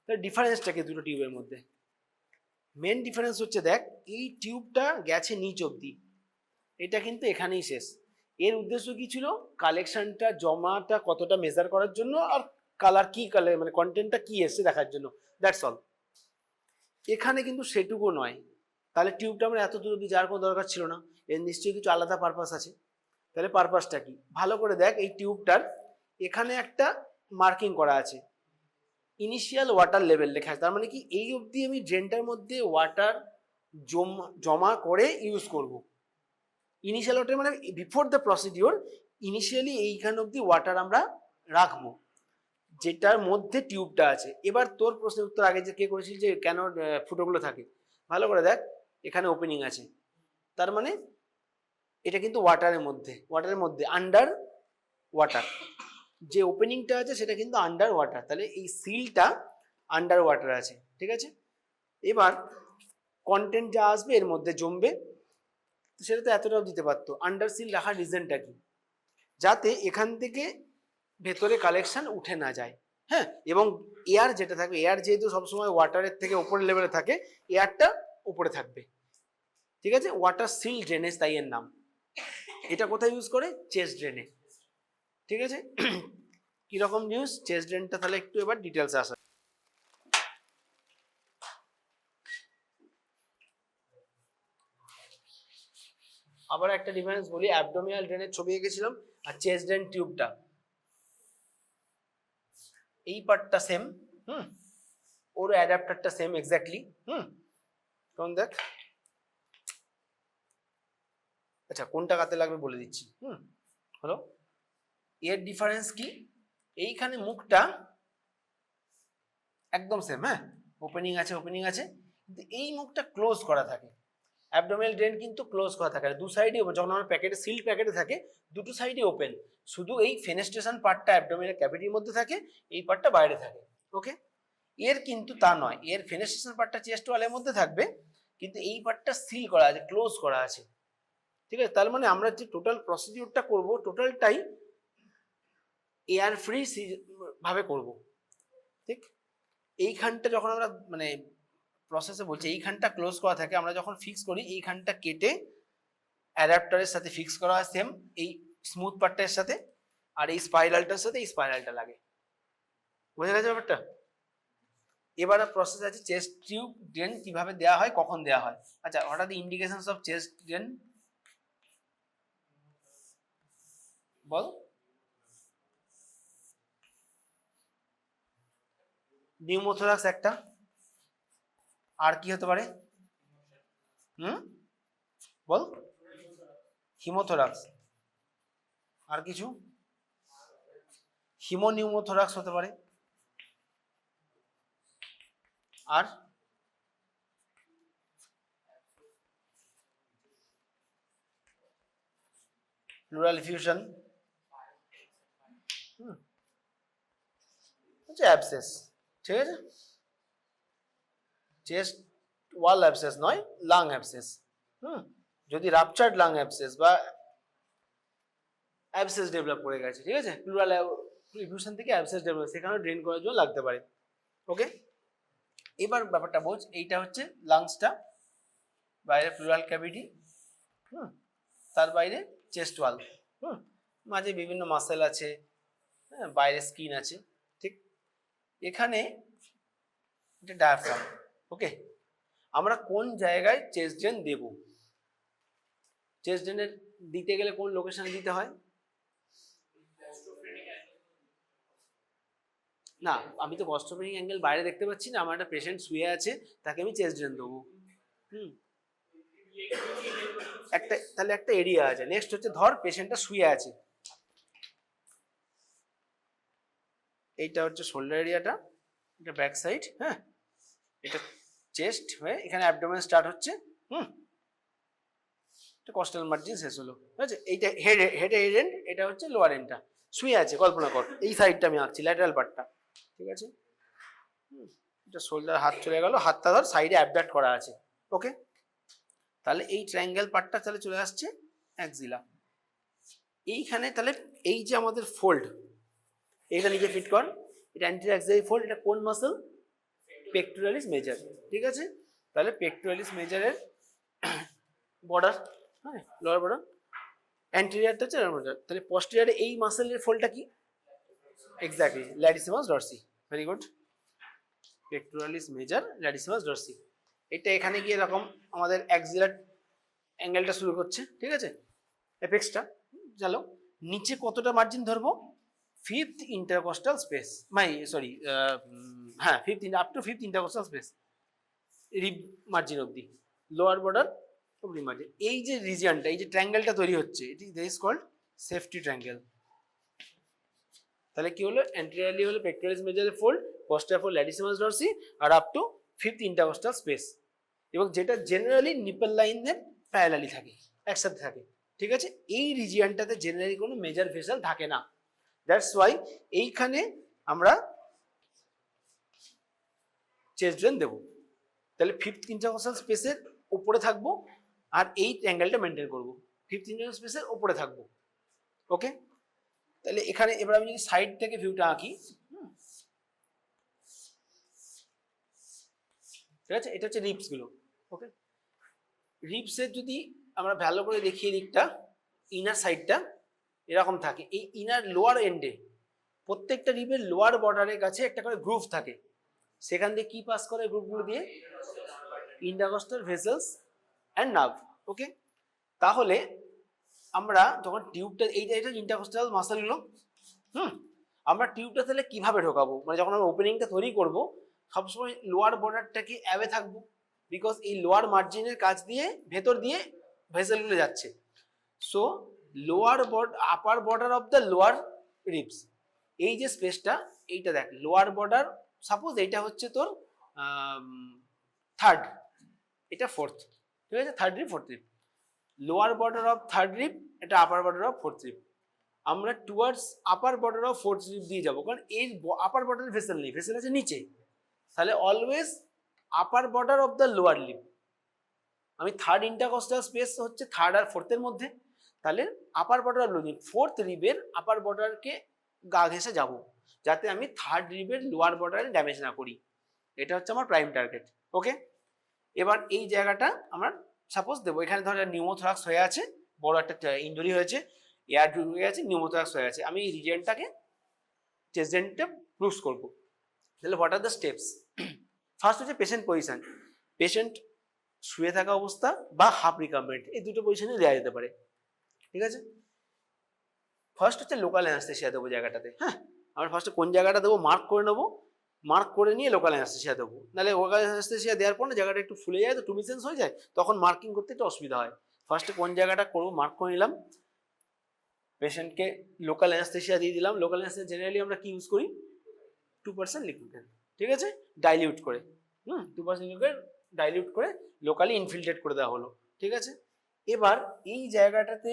তার ডিফারেন্সটাকে দুটো টিউবের মধ্যে, মেন ডিফারেন্স হচ্ছে দেখ, এই টিউবটা গেছে নিচ অব্দি, এটা কিন্তু এখানেই শেষ, এর উদ্দেশ্য কি ছিল, কালেকশনটা জমাটা কতটা মেজার করার জন্য, আর কালার কি কালার মানে কন্টেন্টটা কি এসছে দেখার জন্য, দ্যাটস অল। এখানে কিন্তু সেটুকু নয়, তাহলে টিউবটা আমরা এত দূর অব্দি যাওয়ার কোনো দরকার ছিল না, এর নিশ্চয়ই কিছু আলাদা পারপাস আছে, তাহলে পারপাসটা কি, ভালো করে দেখ, এই টিউবটার এখানে একটা মার্কিং করা আছে, ইনিশিয়াল ওয়াটার লেভেল লেখা আছে, তার মানে কি এই অবধি আমি ড্রেনটার মধ্যে ওয়াটার জমা করে ইউজ করব, ইনিশিয়াল ওয়াটার মানে বিফোর দ্য প্রসিডিওর, ইনিশিয়ালি এইখান অবধি ওয়াটার আমরা রাখবো, যেটার মধ্যে টিউবটা আছে। এবার তোর প্রশ্নের উত্তর আগে যে কে করেছিল যে কেন ফুটোগুলো থাকে, ভালো করে দেখ, এখানে ওপেনিং আছে, তার মানে এটা কিন্তু ওয়াটারের মধ্যে আন্ডার ওয়াটার, যে ওপেনিংটা আছে সেটা কিন্তু আন্ডার ওয়াটার, তাহলে এই সিলটা আন্ডার ওয়াটার আছে, ঠিক আছে? এবার কন্টেন্ট যা আসবে এর মধ্যে জমবে, সেটা তো এতটাও দিতে পারতো, আন্ডার সিল রাখার রিজনটা কি, যাতে এখান থেকে ভেতরে কালেকশন উঠে না যায়, হ্যাঁ, এবং এয়ার যেটা থাকবে, এয়ার যেহেতু সবসময় ওয়াটারের থেকে উপরের লেভেলে থাকে, এয়ারটা উপরে থাকবে, ঠিক আছে? ওয়াটার সিল ড্রেনেজ তাই এর নাম। এটা কোথায় ইউজ করে, চেস্ট ড্রেনে, ঠিক আছে? কিরকম নিউজ চেস্ট ড্রেনটা, তাহলে একটু এবার ডিটেলসে আসা, আবার একটা ডিফারেন্স বলি, অ্যাবডোমিনাল ড্রেনের ছবি এঁকেছিলাম, আর চেস্ট ড্রেন টিউবটা, এই পার্টটা সেম, ওর অ্যাডাপ্টারটা সেম এক্স্যাক্টলি, তখন দেখ, আচ্ছা কোনটা কাতে লাগবে বলে দিচ্ছি, হলো, এর ডিফারেন্স কি, এইখানে মুখটা একদম সেম, হ্যাঁ, ওপেনিং আছে, কিন্তু এই মুখটা ক্লোজ করা থাকে। অ্যাবডোমিনাল ড্রেন কিন্তু ক্লোজ করা থাকে, দু সাইডে যখন আমার প্যাকেটে সিল প্যাকেটে থাকে দুটো সাইডই ওপেন, শুধু এই ফেনেস্ট্রেশন পার্টটা অ্যাবডোমিনাল ক্যাভিটির মধ্যে থাকে, এই পার্টটা বাইরে থাকে। ওকে, এর কিন্তু তা নয়, এর ফেনেস্ট্রেশন পার্টটা চেস্ট ওয়ালের মধ্যে থাকবে, কিন্তু এই পার্টটা সিল করা আছে, ক্লোজ করা আছে। ঠিক আছে, তার মানে আমরা যে টোটাল প্রসিডিউরটা করব টোটালটাই এয়ার ফ্রি ভাবে করব। ঠিক, এইখানটা যখন আমরা মানে প্রসেসে বলছি এইখানটা ক্লোজ করা থাকে, আমরা যখন ফিক্স করি এইখানটা কেটে অ্যাডাপ্টারের সাথে ফিক্স করা হয় সেম এই স্মুথ পার্টটার সাথে, আর এই স্পাইরালটার সাথে এই স্পাইরালটা লাগে। বুঝে গেছে ব্যাপারটা? এবার প্রসেস আছে চেস্ট টিউব ড্রেন কিভাবে দেওয়া হয়, কখন দেওয়া হয়। আচ্ছা, হঠাৎ indications of chest drain ball. Pneumothorax একটা, আর কি হতে পারে? বল। হিমোথোরাক্স, আর কিছু? হিমোনিউমোথোরাক্স হতে পারে, আর প্লুরাল এফিউশন, হচ্ছে অ্যাবসেস। ঠিক আছে, চেস্ট ওয়াল অ্যাবসেস নয়, লাং অ্যাবসেস। যদি রাপচার্ড লাং অ্যাবসেস বা অ্যাবসেস ডেভেলপ করে গেছে, ঠিক আছে, প্লুরাল এফিউশন থেকে অ্যাবসেস ডেভেলপ, সেখানে ড্রেন করার জন্য লাগতে পারে। ওকে, এবার ব্যাপারটা বোঝ, এইটা হচ্ছে লাংসটা, বাইরে প্লুরাল ক্যাভিটি, তার বাইরে চেস্ট ওয়াল, মাঝে বিভিন্ন মাসেল আছে, হ্যাঁ, বাইরে স্কিন আছে। ঠিক, এখানে এটা ডায়াফ্রাম। ওকে, আমরা কোন জায়গায় চেস্ট ড্রেন দেব? চেস্ট ড্রেনের দিতে গেলে কোন লোকেশনে দিতে হয়? না, আমি তো কস্টোপেনিক অ্যাঙ্গেল বাইরে দেখতে পাচ্ছি না, আমার একটা পেশেন্ট শুয়ে আছে, তাকে আমি চেস্ট ড্রেন দেবো। একটা, তাহলে একটা এরিয়া আছে। নেক্সট হচ্ছে ধর পেশেন্টটা শুয়ে আছে, এইটা হচ্ছে শোল্ডার এরিয়াটা, এটা ব্যাক সাইড, হ্যাঁ, এটা চেস্ট হয়ে এখানে অ্যাবডোমেন স্টার্ট হচ্ছে, এটা কস্টাল মার্জিন শেষ হলো। ঠিক আছে, এইটা হেড এন্ড, এটা হচ্ছে লোয়ার এন্ডটা, শুয়ে আছে কল্পনা কর, এই সাইডটা আমি আঁকছি, ল্যাটারাল পার্টটা। ঠিক আছে, এটা শোল্ডার, হাত চলে গেল, হাতটা ধর সাইডে অ্যাবডাক্ট করা আছে। ওকে, তাহলে এই ট্রায়াঙ্গেল পার্টটা তাহলে চলে আসছে অ্যাক্সিলা। এইখানে তাহলে এই যে আমাদের ফোল্ড, এইটা নিচে ফিট কর, এটা অ্যান্টিরিয়র অ্যাক্সিলারি ফোল্ড, এটা কোন মাসল? Pectoralis major. ঠিক আছে, তাহলে পেক্টোরালিস মেজরের বর্ডার, হ্যাঁ, লোয়ার বর্ডার, অ্যান্টিরিয়রটা হচ্ছে লোয়ার বর্ডার, তাহলে পস্টেরিয়রে এই মাসেলের ফোল্ডটা কি? Exactly latissimus Dorsey. Very good, pectoralis major, latissimus Dorsey. এটা এখানে গিয়ে এরকম আমাদের অ্যাক্সিলার অ্যাঙ্গেলটা শুরু করছে। ঠিক আছে, এপেক্সটা, চলো নিচে কতটা মার্জিন ধরবো? ফিফথ ইন্টারকোস্টাল স্পেস, হ্যাঁ, up to fifth intercostal space, rib margin অবধি, লোয়ার বর্ডার অবধি মার্জিন। এই যে রিজিয়নটা, এই যে ট্রায়াঙ্গেলটা তৈরি হচ্ছে, এটি ইজ কল্ড সেফটি ট্রায়াঙ্গেল। তাহলে কি হলো? অ্যান্টেরিয়রলি হলো পেক্টোরালিস মেজরের fold, posterior fold latissimus dorsi, আর up to fifth intercostal space, এবং যেটা জেনারেলি নিপল লাইনের প্যারালালি থাকে, একসাথে থাকে। ঠিক আছে, এই রিজিয়নটাতে জেনারেলি কোনো মেজর ভেসেল থাকে না। দ্যাটস ওয়াই এইখানে আমরা চেস্ট ড্রেন দেবো। তাহলে ফিফথ ইন্টারকোস্টাল স্পেসের উপরে থাকবো, আর এই অ্যাঙ্গেলটা মেনটেন করবো, ফিফথ ইন্টারকোস্টাল স্পেসের উপরে থাকবো। ওকে, তাহলে এখানে এবার আমি যদি সাইড থেকে ভিউটা আঁকি, ঠিক আছে, এটা হচ্ছে রিবস গুলো। ওকে, রিবসের যদি আমরা ভালো করে দেখিয়ে দিকটা, ইনার সাইডটা এরকম থাকে, এই ইনার লোয়ার এন্ডে প্রত্যেকটা রিবের লোয়ার বর্ডারের কাছে একটা করে গ্রুভ থাকে, সেখান দিয়ে কি পাস করে? গ্রুপগুলো দিয়ে ইন্টারকোস্টাল ভেসেলস অ্যান্ড নার্ভ। ওকে, তাহলে আমরা যখন টিউবটা, এইটা এটা ইন্টারকোস্টাল মাসেলগুলো, আমরা টিউবটা তাহলে কিভাবে ঢোকাবো? মানে যখন আমরা ওপেনিংটা তৈরি করব, সবসময় লোয়ার বর্ডারটাকে অ্যাওয়ে থাকবো, বিকজ এই লোয়ার মার্জিনের কাছ দিয়ে ভেতর দিয়ে ভেসেলগুলো যাচ্ছে। So lower upper border of the lower ribs, এই যে স্পেসটা, এইটা দেখ, লোয়ার বর্ডার সাপোজ এইটা হচ্ছে তোর থার্ড, এটা ফোর্থ, ঠিক আছে, third rib fourth rib, lower border of third rib, এটা upper border of fourth rib. আমরা towards upper border of fourth rib দিয়ে যাবো, কারণ এই আপার বর্ডারের ভেসেল নেই, ভেসেল আছে নিচে, তাহলে always upper border of the lower lip. আমি থার্ড ইন্টারকস্টাল স্পেস হচ্ছে থার্ড আর ফোর্থের মধ্যে, তাহলে আপার বর্ডার অফ ফোর্থ রিবের আপার বর্ডারকে গা ঘেসে যাব, যাতে আমি থার্ড রিবের লোয়ার বর্ডারে ড্যামেজ না করি। এটা হচ্ছে আমার প্রাইম টার্গেট। ওকে, এবার এই জায়গাটা আমরা সাপোজ দেবো, এখানে ধর নিউমোথরাক্স হয়ে আছে, বড় একটা ইঞ্জুরি হয়েছে, এয়ার ঢুকে গেছে, নিউমোথরাক্স হয়ে আছে, আমি এই রিজনটাকে চেস্টেন্টে ব্রুস করবো। তাহলে what are the steps? First হচ্ছে পেশেন্ট পজিশন, পেশেন্ট শুয়ে থাকা অবস্থা বা হাফ রিকাম্বেন্ট, এই দুটো পজিশনে দেওয়া যেতে পারে, ঠিক আছে। ফার্স্ট হচ্ছে লোকাল অ্যানাস্থেসিয়া দেবো জায়গাটাতে। হ্যাঁ, আমরা ফার্স্টে কোন জায়গাটা দেবো মার্ক করে নেবো, মার্ক করে নিয়ে লোকাল অ্যানাস্থেসিয়া দেবো, নাহলে লোকাল অ্যানাস্থেসিয়া দেওয়ার পর না জায়গাটা একটু ফুলে যায়, তো টুমিসেন্স হয়ে যায়, তখন মার্কিং করতে একটু অসুবিধা হয়। ফার্স্টে কোন জায়গাটা করবো মার্ক করে নিলাম, পেশেন্টকে লোকাল অ্যানাস্থেসিয়া দিয়ে দিলাম। লোকাল অ্যানাস্থেসিয়া জেনারেলি আমরা কি ইউজ করি? 2% লিকুইড, ঠিক আছে, ডাইলিউট করে, 2% লিকুইড ডাইলিউট করে লোকালি ইনফিল্ট্রেট করে দেওয়া হলো, ঠিক আছে। এবার এই জায়গাটাতে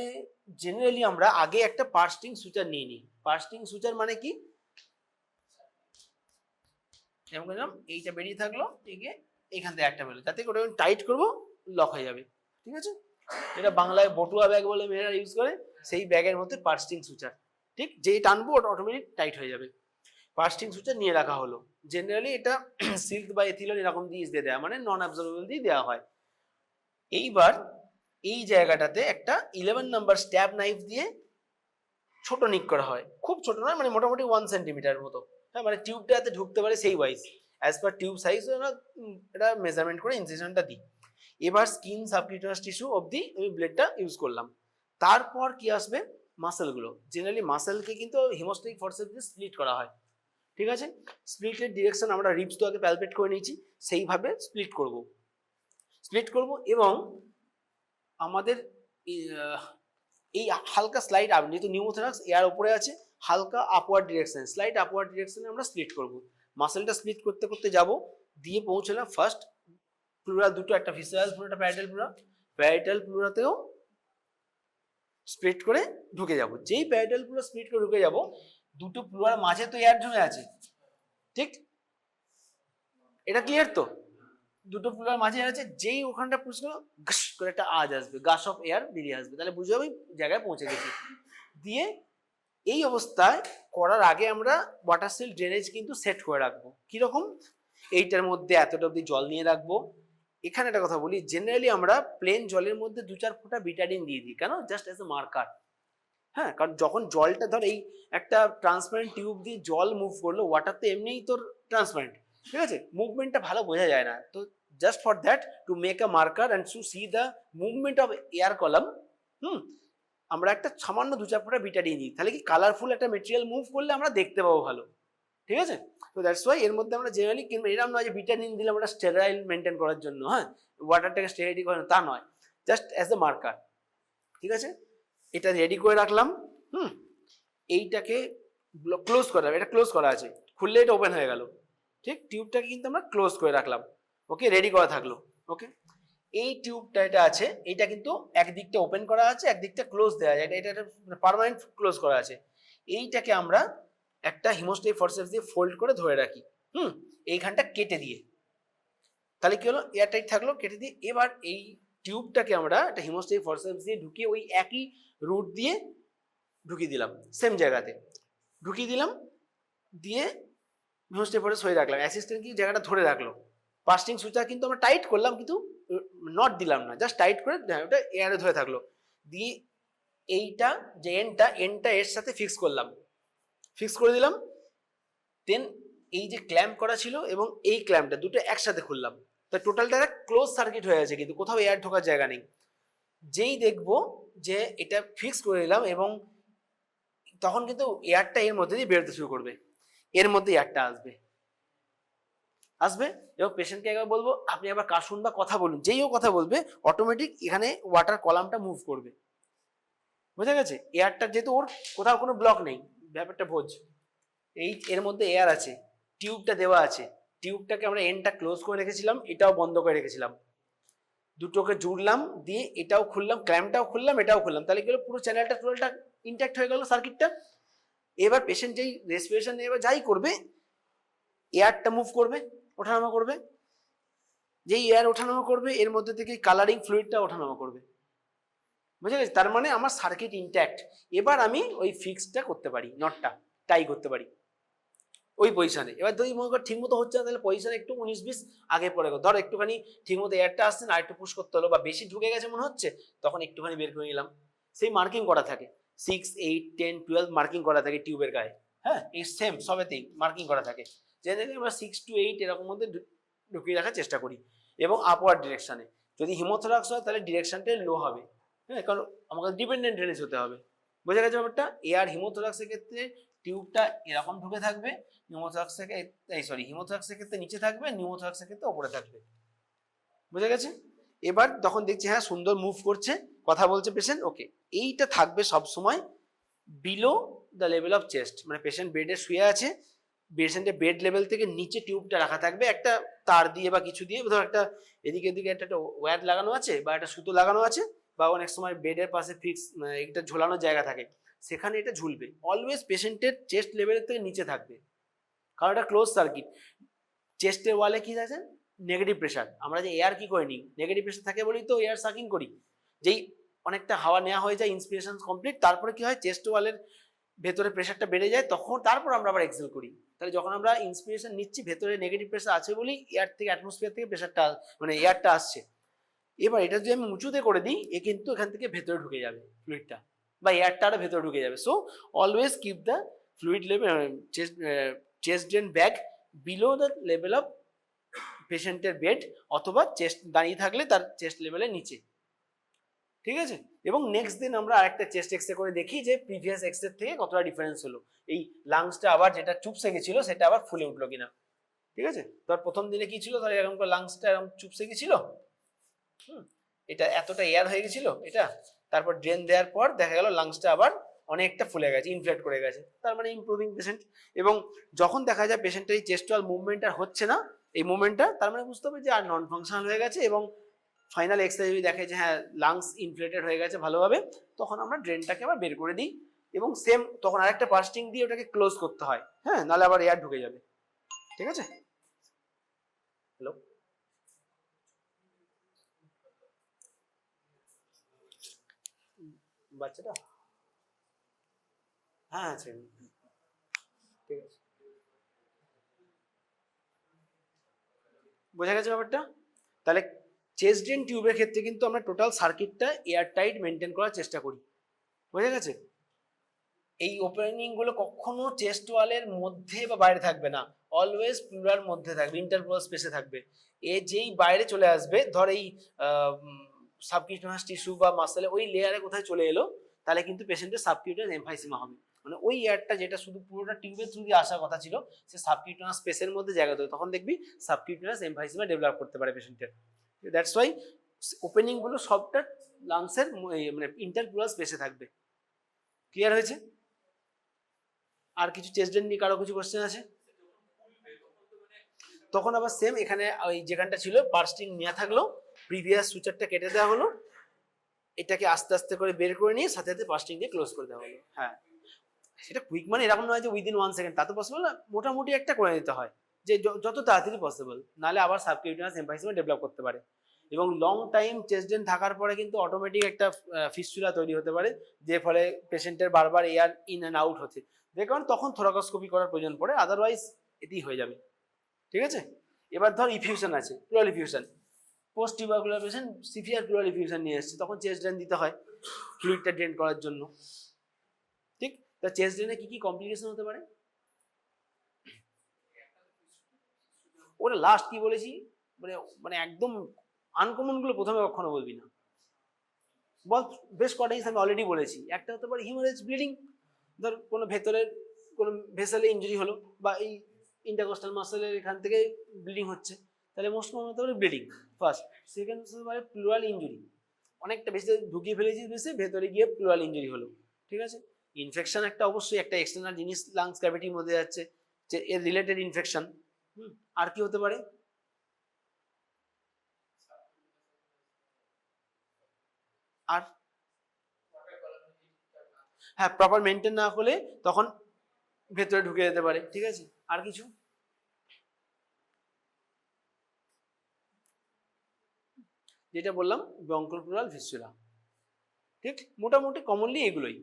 জেনারেলি আমরা আগে একটা পার্স্টিং সুচার নিয়ে নিই। পার্স্টিং সুচার মানে কি? যেমন করলাম, এইটা বেরিয়ে থাকলো, এইখান থেকে একটা বেরোলো, যাতে ওটা টাইট করবো লক হয়ে যাবে, ঠিক আছে। এটা বাংলায় বটুয়া ব্যাগ বলে মেয়েরা ইউজ করে, সেই ব্যাগের মধ্যে পার্স্টিং সুচার, ঠিক, যেই টানবো ওটা অটোমেটিক টাইট হয়ে যাবে। পার্স্টিং সুচার নিয়ে রাখা হলো। জেনারেলি এটা সিল্ক বা এথিলন এরকম দিয়ে দেওয়া, মানে নন অ্যাবজর্বেবল দিয়ে দেওয়া হয়। এইবার এই জায়গাটাতে একটা 11 নাম্বার স্ট্যাব নাইফ দিয়ে ছোট নিক করা হয়, খুব ছোট নয়, মানে মোটামুটি 1 সেন্টিমিটার মতো। হ্যাঁ, মানে টিউবটাতে ঢুকতে পারে সেই wise, as per tube size এটা মেজারমেন্ট করে ইনসিশনটা দিই। এবার স্কিন সাবকিউটানাস টিস্যু অবধি আমি ব্লেডটা ইউজ করলাম। তারপর কি আসবে? মাসেলগুলো। জেনারেলি মাসেলকে কিন্তু হিমোস্ট্যাটিক ফোর্সেস দিয়ে স্প্লিট করা হয়, ঠিক আছে। স্প্লিটের ডিরেকশন আমরা রিবস তো আগে প্যালপেট করে নিয়েছি, সেইভাবে স্প্লিট করব এবং আমাদের এই হালকা স্লাইড আপ, যেহেতু নিউমোথরাক্স এয়ার উপরে আছে, হালকা আপওয়ার্ড ডিরেকশন, স্লাইড আপওয়ার্ড ডিরেকশনে আমরা স্প্লিট করব। মাসেলটা স্প্লিট করতে করতে যাব, দিয়ে পৌঁছলাম ফার্স্ট প্লুরা দুটো, একটা ভিসেরাল প্লুরা, একটা প্যারাইটাল প্লুরা। প্যারাইটাল প্লুরাতেও স্প্লিট করে ঢুকে যাব। যেই প্যারাইটাল প্লুরা স্প্লিট করে ঢুকে যাব, দুটো প্লুরার মাঝে তো এয়ার জমে আছে, ঠিক, এটা ক্লিয়ার তো? দুটো প্লুরার মাঝে আছে, যেই ওখানটা পুশ করো গাশ করে একটা আওয়াজ আসবে, গাশ অফ এয়ার বেরিয়ে আসবে, তাহলে বুঝে আমি জায়গায় পৌঁছে গেছি। দিয়ে এই অবস্থায় করার আগে আমরা ওয়াটার সিল ড্রেনেজ কিন্তু সেট করে রাখবো। কিরকম? এইটার মধ্যে এতটা অব্দি জল নিয়ে রাখবো। এখানে একটা কথা বলি, জেনারেলি আমরা প্লেন জলের মধ্যে 2-4 ফোঁটা বিটাডিন দিয়ে দিই, কেন? Just as a marker. হ্যাঁ, কারণ যখন জলটা ধর এই একটা ট্রান্সপারেন্ট টিউব দিয়ে জল মুভ করলো, ওয়াটার তো এমনিই তোর ট্রান্সপারেন্ট, ঠিক আছে, মুভমেন্টটা ভালো বোঝা যায় না, তো just for that to make a marker and to see the movement of air column, আমরা একটা সামান্য 2-4 ফোঁটা বিটাডিন দিই, তাহলে কি কালারফুল একটা মেটেরিয়াল মুভ করলে আমরা দেখতে পাবো ভালো, ঠিক আছে। তো দ্যাটস ওয়াই এর মধ্যে আমরা জেনারেলি এরকম নয় যে বিটাডিন দিলাম ওটা স্টেরাইল মেনটেন করার জন্য, হ্যাঁ, ওয়াটারটাকে স্টেরিটি করার, তা নয়, জাস্ট অ্যাজ এ মার্কার, ঠিক আছে। এটা রেডি করে রাখলাম। এইটাকে ক্লোজ করা, এটা ক্লোজ করা আছে, খুললে এটা ওপেন হয়ে গেল, ঠিক, টিউবটাকে কিন্তু আমরা ক্লোজ করে রাখলাম। ওকে, রেডি করা থাকলো। ওকে, এই টিউবটা এটা আছে, এটা কিন্তু একদিকটা ওপেন করা আছে, একদিকটা ক্লোজ দেওয়া আছে, এটা পার্মানেন্ট ক্লোজ করা আছে। এইটাকে আমরা একটা হিমোস্ট্যাটিক ফোর্সেপস দিয়ে ফোল্ড করে ধরে রাখি, এইখানটা কেটে দিয়ে, তাহলে কি হলো, এয়ারটাইট থাকলো, কেটে দিয়ে। এবার এই টিউবটাকে আমরা একটা হিমোস্ট্যাটিক ফোর্সেপস দিয়ে ঢুকিয়ে ওই একই রুট দিয়ে ঢুকিয়ে দিলাম, সেম জায়গাতে ঢুকিয়ে দিলাম, দিয়ে হিমোস্ট্যাটিক ফোর্সেপস হয়ে রাখলাম, অ্যাসিস্ট্যান্ট কি জায়গাটা ধরে রাখলো। পাস্টিং সুইচটা কিন্তু আমরা টাইট করলাম, কিন্তু নট দিলাম না, জাস্ট টাইট করে ওটা এয়ারে ধরে থাকলো। দিয়ে এইটা যে এন্ডটা এর সাথে ফিক্স করে দিলাম। দেন এই যে ক্ল্যাম্প করা ছিল এবং এই ক্ল্যাম্পটা দুটো একসাথে খুললাম, তো টোটালটা একটা ক্লোজ সার্কিট হয়ে আছে, কিন্তু কোথাও এয়ার ঢোকার জায়গা নেই। যেই দেখবো যে এটা ফিক্স করে দিলাম, এবং তখন কিন্তু এয়ারটা এর মধ্যে দিয়ে বেরোতে শুরু করবে, এর মধ্যে এয়ারটা আসবে এবং পেশেন্টকে একবার বলবো আপনি আবার কাশুন বা কথা বলুন, যেই ও কথা বলবে অটোমেটিক এখানে ওয়াটার কলামটা মুভ করবে, বুঝা গেছে। এয়ারটা যেহেতু ওর কোথাও কোনো ব্লক নেই, ব্যাপারটা বোঝ, এই এর মধ্যে এয়ার আছে, টিউবটা দেওয়া আছে, টিউবটাকে আমরা এন্ডটা ক্লোজ করে রেখেছিলাম, এটাও বন্ধ করে রেখেছিলাম, দুটোকে জুড়লাম, দিয়ে এটাও খুললাম, ক্ল্যাম্পটাও খুললাম, এটাও খুললাম, তাহলে কি হলো, পুরো চ্যানেলটা টোটালটা ইনট্যাক্ট হয়ে গেল সার্কিটটা। এবার পেশেন্ট যেই রেসপিরেশন এবার যাই করবে, এয়ারটা মুভ করবে, ওঠানামা করবে, যেই এয়ার ওঠানামা করবে এর মধ্যে থেকে কালারিং ফ্লুইডটা ওঠানামা করবে, বুঝে গেছে? তার মানে আমার সার্কিট ইনট্যাক্ট। এবার আমি ওই ফিক্সটা করতে পারি, নটটা টাই করতে পারি ওই পজিশনে। এবার যদি মনে কর ঠিক মতো হচ্ছে না, তাহলে পজিশনে একটু 19-20 আগে পরে ধর একটুখানি ঠিক মতো এয়ারটা আসছে না, আর একটু পুশ করতে হলো, বা বেশি ঢুকে গেছে মনে হচ্ছে, তখন একটুখানি বের করে নিলাম। সেই মার্কিং করা থাকে 6, 8, 10, 12 মার্কিং করা থাকে টিউবের গায়ে। হ্যাঁ, এই সেম সবেতেই মার্কিং করা থাকে। জেনারেলি আমরা 6 to 8 এরকম মধ্যে ঢুকিয়ে রাখার চেষ্টা করি, এবং আপওয়ার্ড ডিরেকশনে। যদি হিমোথোরাক্স হয় তাহলে ডিরেকশনটা লো হবে, হ্যাঁ, কারণ আমাকে ডিপেন্ডেন্ট ড্রেনেজ হতে হবে। বোঝা গেছে ব্যাপারটা? এয়ার হিমোথোরাক্সের ক্ষেত্রে টিউবটা এরকম ঢুকে থাকবে, হিমোথোরাক্সের ক্ষেত্রে নিচে থাকবে, নিউমোথোরাক্সের ক্ষেত্রে উপরে থাকবে। বুঝা গেছে? এবার তখন দেখছি হ্যাঁ সুন্দর মুভ করছে, কথা বলছে পেশেন্ট, ওকে। এইটা থাকবে সব সময় below the level of chest, মানে পেশেন্ট বেডে শুয়ে আছে, পেশেন্টের বেড লেভেল থেকে নিচে টিউবটা রাখা থাকবে একটা তার দিয়ে বা কিছু দিয়ে, ধর একটা এদিকে এদিকে একটা ওয়্যার লাগানো আছে বা একটা সুতো লাগানো আছে, বা অনেক সময় বেডের পাশে ফিক্স একটা ঝোলানোর জায়গা থাকে, সেখানে এটা ঝুলবে। অলওয়েজ পেশেন্টের চেস্ট লেভেলের থেকে নিচে থাকবে, কারণ এটা ক্লোজ সার্কিট। চেস্টের ওয়ালে কি আছে? Negative pressure. আমরা যে এয়ার কি করে নিই, নেগেটিভ প্রেশার থাকে বলেই তো এয়ার সাকিং করি। যেই অনেকটা হাওয়া নেওয়া হয়ে যায়, ইন্সপিরেশন কমপ্লিট, তারপরে কি হয়, চেস্ট ওয়ালের ভেতরে প্রেশারটা বেড়ে যায়, তখন তারপর আমরা আবার এক্সেল করি। তাহলে যখন আমরা ইন্সপিরেশন নিচ্ছি, ভেতরে নেগেটিভ প্রেশার আছে বলেই এয়ার থেকে, অ্যাটমসফিয়ার থেকে প্রেশারটা, মানে এয়ারটা আসছে। এবার এটা যদি আমি উঁচুতে করে দিই, এ কিন্তু এখান থেকে ভেতরে ঢুকে যাবে ফ্লুইডটা, বা এয়ারটা আরো ভেতরে ঢুকে যাবে। So always keep the fluid level, chest drain bag below the level of পেশেন্টের বেড, অথবা চেস্ট দাঁড়িয়ে থাকলে তার চেস্ট লেভেলের নিচে, ঠিক আছে? এবং নেক্সট দিন আমরা আরেকটা চেস্ট এক্সরে করে দেখি যে প্রিভিয়াস এক্সরে থেকে কতটা ডিফারেন্স হলো, এই লাংসটা আবার যেটা চুপসে গেছিল সেটা আবার ফুলে উঠলো কিনা, ঠিক আছে? ধর প্রথম দিনে কি ছিল, ধর এরকম করে লাংসটা এরকম চুপসে গেছিল, এটা এতটা এয়ার হয়ে গেছিল এটা, তারপর ড্রেন দেওয়ার পর দেখা গেল লাংসটা আবার অনেকটা ফুলে গেছে, ইনফ্লেট করে গেছে, তার মানে ইমপ্রুভিং পেশেন্ট। এবং যখন দেখা যায় পেশেন্টের এই চেস্ট ওয়াল মুভমেন্ট আর হচ্ছে না, এই মুভমেন্টটা, তার মানে বুঝতে হবে যে আর নন ফাংশনাল হয়ে গেছে, এবং ফাইনাল এক্সরে যদি দেখে যে হ্যাঁ লাংস ইনফ্লেটেড হয়ে গেছে ভালোভাবে, তখন আমরা ড্রেনটাকে আবার বের করে দিই, এবং সেম তখন আরেকটা পাস্টিং দিয়ে ওটাকে ক্লোজ করতে হয়, হ্যাঁ, নাহলে আবার এয়ার ঢুকে যাবে, ঠিক আছে? হ্যালো, বাচ্চাটা, হ্যাঁ ঠিক আছে, বোঝা গেছে ব্যাপারটা? তাহলে চেস্ট ড্রেন টিউবের ক্ষেত্রে কিন্তু আমরা টোটাল সার্কিটটা এয়ার টাইট মেনটেন করার চেষ্টা করি, বোঝা গেছে? এই ওপেনিং গুলো কখনো চেস্ট ওয়ালের মধ্যে বা বাইরে থাকবে না, অলওয়েজ প্লুরাল মধ্যে থাকবে, ইন্টারপ্লুরাল স্পেসে থাকবে। এ যেই বাইরে চলে আসবে, ধর এই সাবকিউটেনাস টিস্যু বা মাসেলে ওই লেয়ারে কোথায় চলে এলো, তাহলে কিন্তু পেশেন্টের সাবকিউটেনাস এমফাইসিমা হবে, মানে ওই এয়ারটা যেটা শুধু পুরোটা টিউবের থ্রু দিয়ে আসার কথা ছিল, সে সাবকিউটেনাস স্পেসের মধ্যে জায়গা দেবে, তখন দেখবি সাবকিউটেনাস এমফাইসিমা ডেভেলপ করতে পারে পেশেন্টের। দ্যাটস ওয়াই ওপেনিং গুলো সবটা লাংসের মানে ইন্টারপ্লুরাল স্পেসে থাকবে। ক্লিয়ার হয়েছে? আর কিছু চেস্ট ড্রেন নিয়ে কারো কিছু কোশ্চেন আছে? তখন আবার সেম এখানে ওই যেখানটা ছিল পার্সটিং নেওয়া থাকলো, প্রিভিয়াস সুইচারটা কেটে দেওয়া হলো, এটাকে আস্তে আস্তে করে বের করে নিয়ে সাথে সাথে পার্সটিং দিয়ে ক্লোজ করে দেওয়া হলো। হ্যাঁ, সেটা কুইক মানে এরকম নয় যে উইদিন 1 সেকেন্ড, তা তো পসিবল না, মোটামুটি একটা করে নিতে হয়, যে যত তাড়াতাড়ি পসিবল, নাহলে আবার সাবকিউটেনাস এমফাইসিমা ডেভেলপ করতে পারে। এবং লং টাইম চেস্ট ড্রেন থাকার পরে কিন্তু অটোমেটিক একটা ফিস্চুলা তৈরি হতে পারে, যে ফলে পেশেন্টের বারবার এয়ার ইন অ্যান্ড আউট হচ্ছে, যে কারণে তখন থোরাকোস্কোপি করার প্রয়োজন পড়ে, আদারওয়াইজ এতেই হয়ে যাবে, ঠিক আছে? এবার ধর ইফিউশন আছে, pleural effusion, post tubercular patient severe pleural effusion নিয়ে এসেছে, তখন চেস্ট ড্রেন দিতে হয় ফ্লুইডটা ড্রেন করার জন্য, ঠিক? তা চেস্ট ড্রেনে কি কি কমপ্লিকেশন হতে পারে? ওটা লাস্ট কি বলেছি, মানে মানে একদম আনকমন গুলো প্রথমে কখনো বলবি না, বল। বেশ কটা জিনিস আমি অলরেডি বলেছি, একটা হতে পারে হিউমারেজ ব্লিডিং, ধর কোনো ভেতরের কোনো ভেসেলে ইঞ্জুরি হলো, বা এই ইন্টারকোস্টাল মাসেলের এখান থেকে ব্লিডিং হচ্ছে, তাহলে মোস্ট কমন হতে পারে ব্লিডিং ফার্স্ট। সেকেন্ড হতে পারে প্লুরাল ইঞ্জুরি, অনেকটা বেশি ঢুকিয়ে ফেলেছিস বেশি, ভেতরে গিয়ে প্লুরাল ইঞ্জুরি হলো, ঠিক আছে? ইনফেকশন একটা, অবশ্যই একটা এক্সটার্নাল জিনিস লাংস ক্যাভিটির মধ্যে যাচ্ছে, যে এর রিলেটেড ইনফেকশন। আর কি হতে পারে? আর হ্যাঁ, প্রপার মেনটেন না করলে তখন ভেতরে ঢুকে যেতে পারে। ঠিক আছে, আর কিছু? যেটা বললাম ব্রঙ্কোপ্লুরাল ফিস্টুলা। ঠিক, মোটামুটি কমনলি এগুলোই।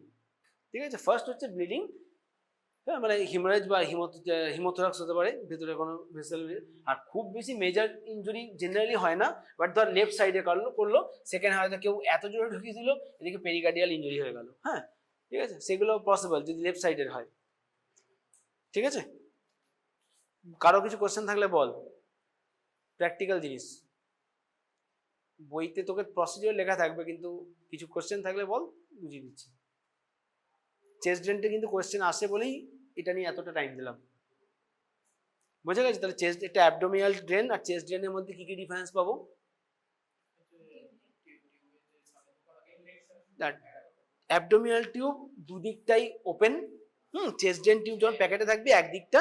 ঠিক আছে, ফার্স্ট হচ্ছে ব্লিডিং, হ্যাঁ, মানে হিমোরেজ বা হিমোথোরাক্স হতে পারে, ভেতরে কোনো ভেসেল। আর খুব বেশি মেজর ইনজুরি জেনারেলি হয় না, বাট ধর লেফট সাইডে করলো, সেখানে হয়তো কেউ এত জোরে ঢুকিয়ে দিল, এদিকে পেরিকার্ডিয়াল ইনজুরি হয়ে গেল। হ্যাঁ, ঠিক আছে, সেগুলো পসিবল যদি লেফট সাইডের হয়। ঠিক আছে, কারো কিছু কোশ্চেন থাকলে বল। প্র্যাকটিক্যাল জিনিস, বইতে তোকে প্রসিডিওর লেখা থাকবে, কিন্তু কিছু কোশ্চেন থাকলে বল, বুঝিয়ে দিচ্ছি। চেস্ট ড্রেনটা কিন্তু কোশ্চেন আসে বলেই এটা নিয়ে এতটা টাইম দিলাম। বোঝা গেছে? তাহলে চেস্ট, এটা অ্যাবডোমিনাল ড্রেন আর চেস্ট ড্রেনের মধ্যে কি কি ডিফারেন্স পাবো? অ্যাবডোমিনাল টিউব দুদিকটাই ওপেন। চেস্ট ড্রেন টিউব যখন প্যাকেটে থাকবে একদিকটা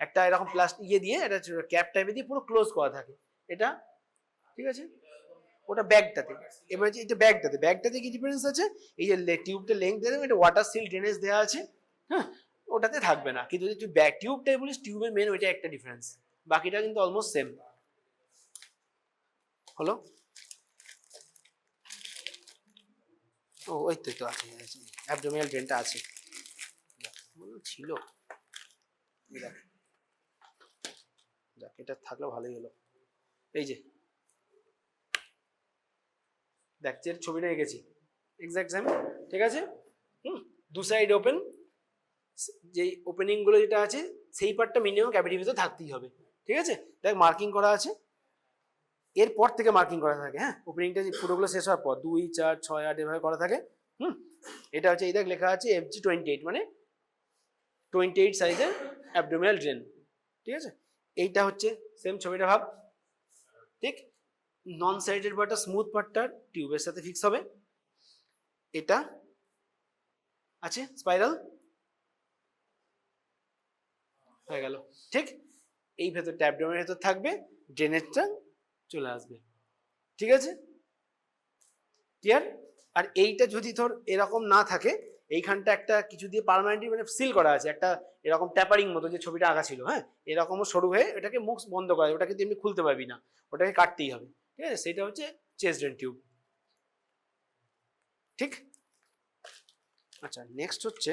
একটা এরকম প্লাস্টিক দিয়ে এটা ক্যাপ টাইপে দিয়ে পুরো ক্লোজ করা থাকে এটা। ঠিক আছে, ওটা ব্যাগটাতে। এবার যে এটা ব্যাগটাতে কি ডিফারেন্স আছে? এই যে টিউবটা লেংথ দেওয়া, এটা ওয়াটার সিল ড্রেনেজ দেওয়া আছে। হ্যাঁ, ওটাতে থাকবে না, কিন্তু যদি তুই ব্যাগ টিউবটাই বলিস, টিউবের মেন ওইটা একটা ডিফারেন্স, বাকিটা কিন্তু অলমোস্ট সেম। হলো? ও ওই তো আছে, অ্যাবডোমিনাল ড্রেনটা আছে, ছিল। দেখ, এটা থাকলে ভালোই হলো। এই যে দেখ, যে ছবিটা এঁকেছি এক্সাক্ট সেম। ঠিক আছে, দু সাইড ওপেন, যে ওপেনিং গুলো যেটা আছে সেই পার্টটা মিনিমাম ক্যাভিটির ভিতরে থাকতেই হবে। ঠিক আছে, দেখ মার্কিং করা আছে, এরপর থেকে মার্কিং করা থাকে। হ্যাঁ, ওপেনিংটা পুরোগুলো শেষ হওয়ার পর 2, 4, 6, 8 এভাবে করা থাকে। এটা হচ্ছে, এই দেখ লেখা আছে FG28, মানে 28 সাইজের অ্যাবডোমিনাল ড্রেন। ঠিক আছে, এইটা হচ্ছে সেম ছবিটা ভাব। ঠিক, নন সাইডেড পার্টটা, স্মুথ পার্টটা টিউবের সাথে ফিক্স হবে। এটা আছে স্পাইরাল হয়ে গেল। ঠিক, এই ভেতরটা অ্যাবডোমেনের ভেতর থাকবে, ড্রেনেজটা চলে আসবে। ঠিক আছে, ক্লিয়ার? আর এইটা যদি ধর এরকম না থাকে, এইখানটা একটা কিছু দিয়ে পার্মানেন্টলি মানে সিল করা আছে, একটা এরকম ট্যাপারিং মতো যে ছবিটা আঁকা ছিল, হ্যাঁ, এরকমও সরু হয়ে এটাকে মুখ বন্ধ করা, ওটা কিন্তু এমনি খুলতে পারবি না, ওটাকে কাটতেই হবে। ঠিক আছে, সেটা হচ্ছে চেস্ট ড্রেন টিউব। ঠিক, আচ্ছা, নেক্সট হচ্ছে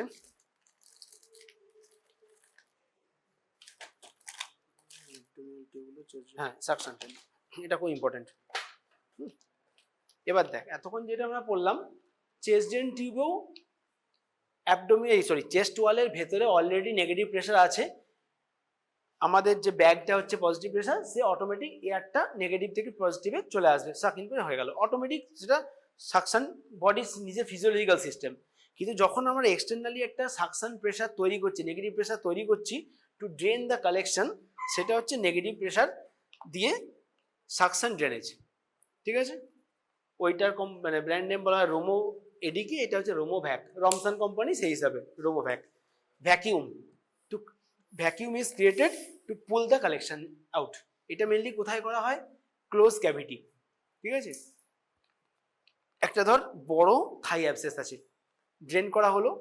হ্যাঁ সাকশন টেন, এটা খুব ইম্পর্টেন্ট। এবার দেখ, এতক্ষণ যেটা আমরা পড়লাম, চেস্ট ড্রেন টিউবেও চেস্ট ওয়ালের ভেতরে অলরেডি নেগেটিভ প্রেশার আছে, আমাদের যে ব্যাগটা হচ্ছে পজিটিভ প্রেশার, সে অটোমেটিক এয়ারটা নেগেটিভ থেকে পজিটিভে চলে আসবে, সাকিং করে হয়ে গেল অটোমেটিক, সেটা সাকশন বডির নিজের ফিজিওলজিক্যাল সিস্টেম। কিন্তু যখন আমরা এক্সটার্নালি একটা সাকশন প্রেশার তৈরি করছি, নেগেটিভ প্রেশার তৈরি করছি টু ড্রেন দ্য কালেকশন, সেটা হচ্ছে নেগেটিভ প্রেশার দিয়ে সাকশন ড্রেনেজ। ঠিক আছে, ওইটার মানে ব্র্যান্ড নেম বলা হয় রোমো এডিকে, এটা হচ্ছে রোমোভ্যাক, রমসান কোম্পানি সেই হিসাবে Romovac. Vacuum, to vacuum is created to pull the collection out. এটা মেনলি কোথায় করা হয়? Close cavity. ঠিক আছে, একটা ধর বড় থাই অ্যাবসেস আছে, ড্রেন করা হলো,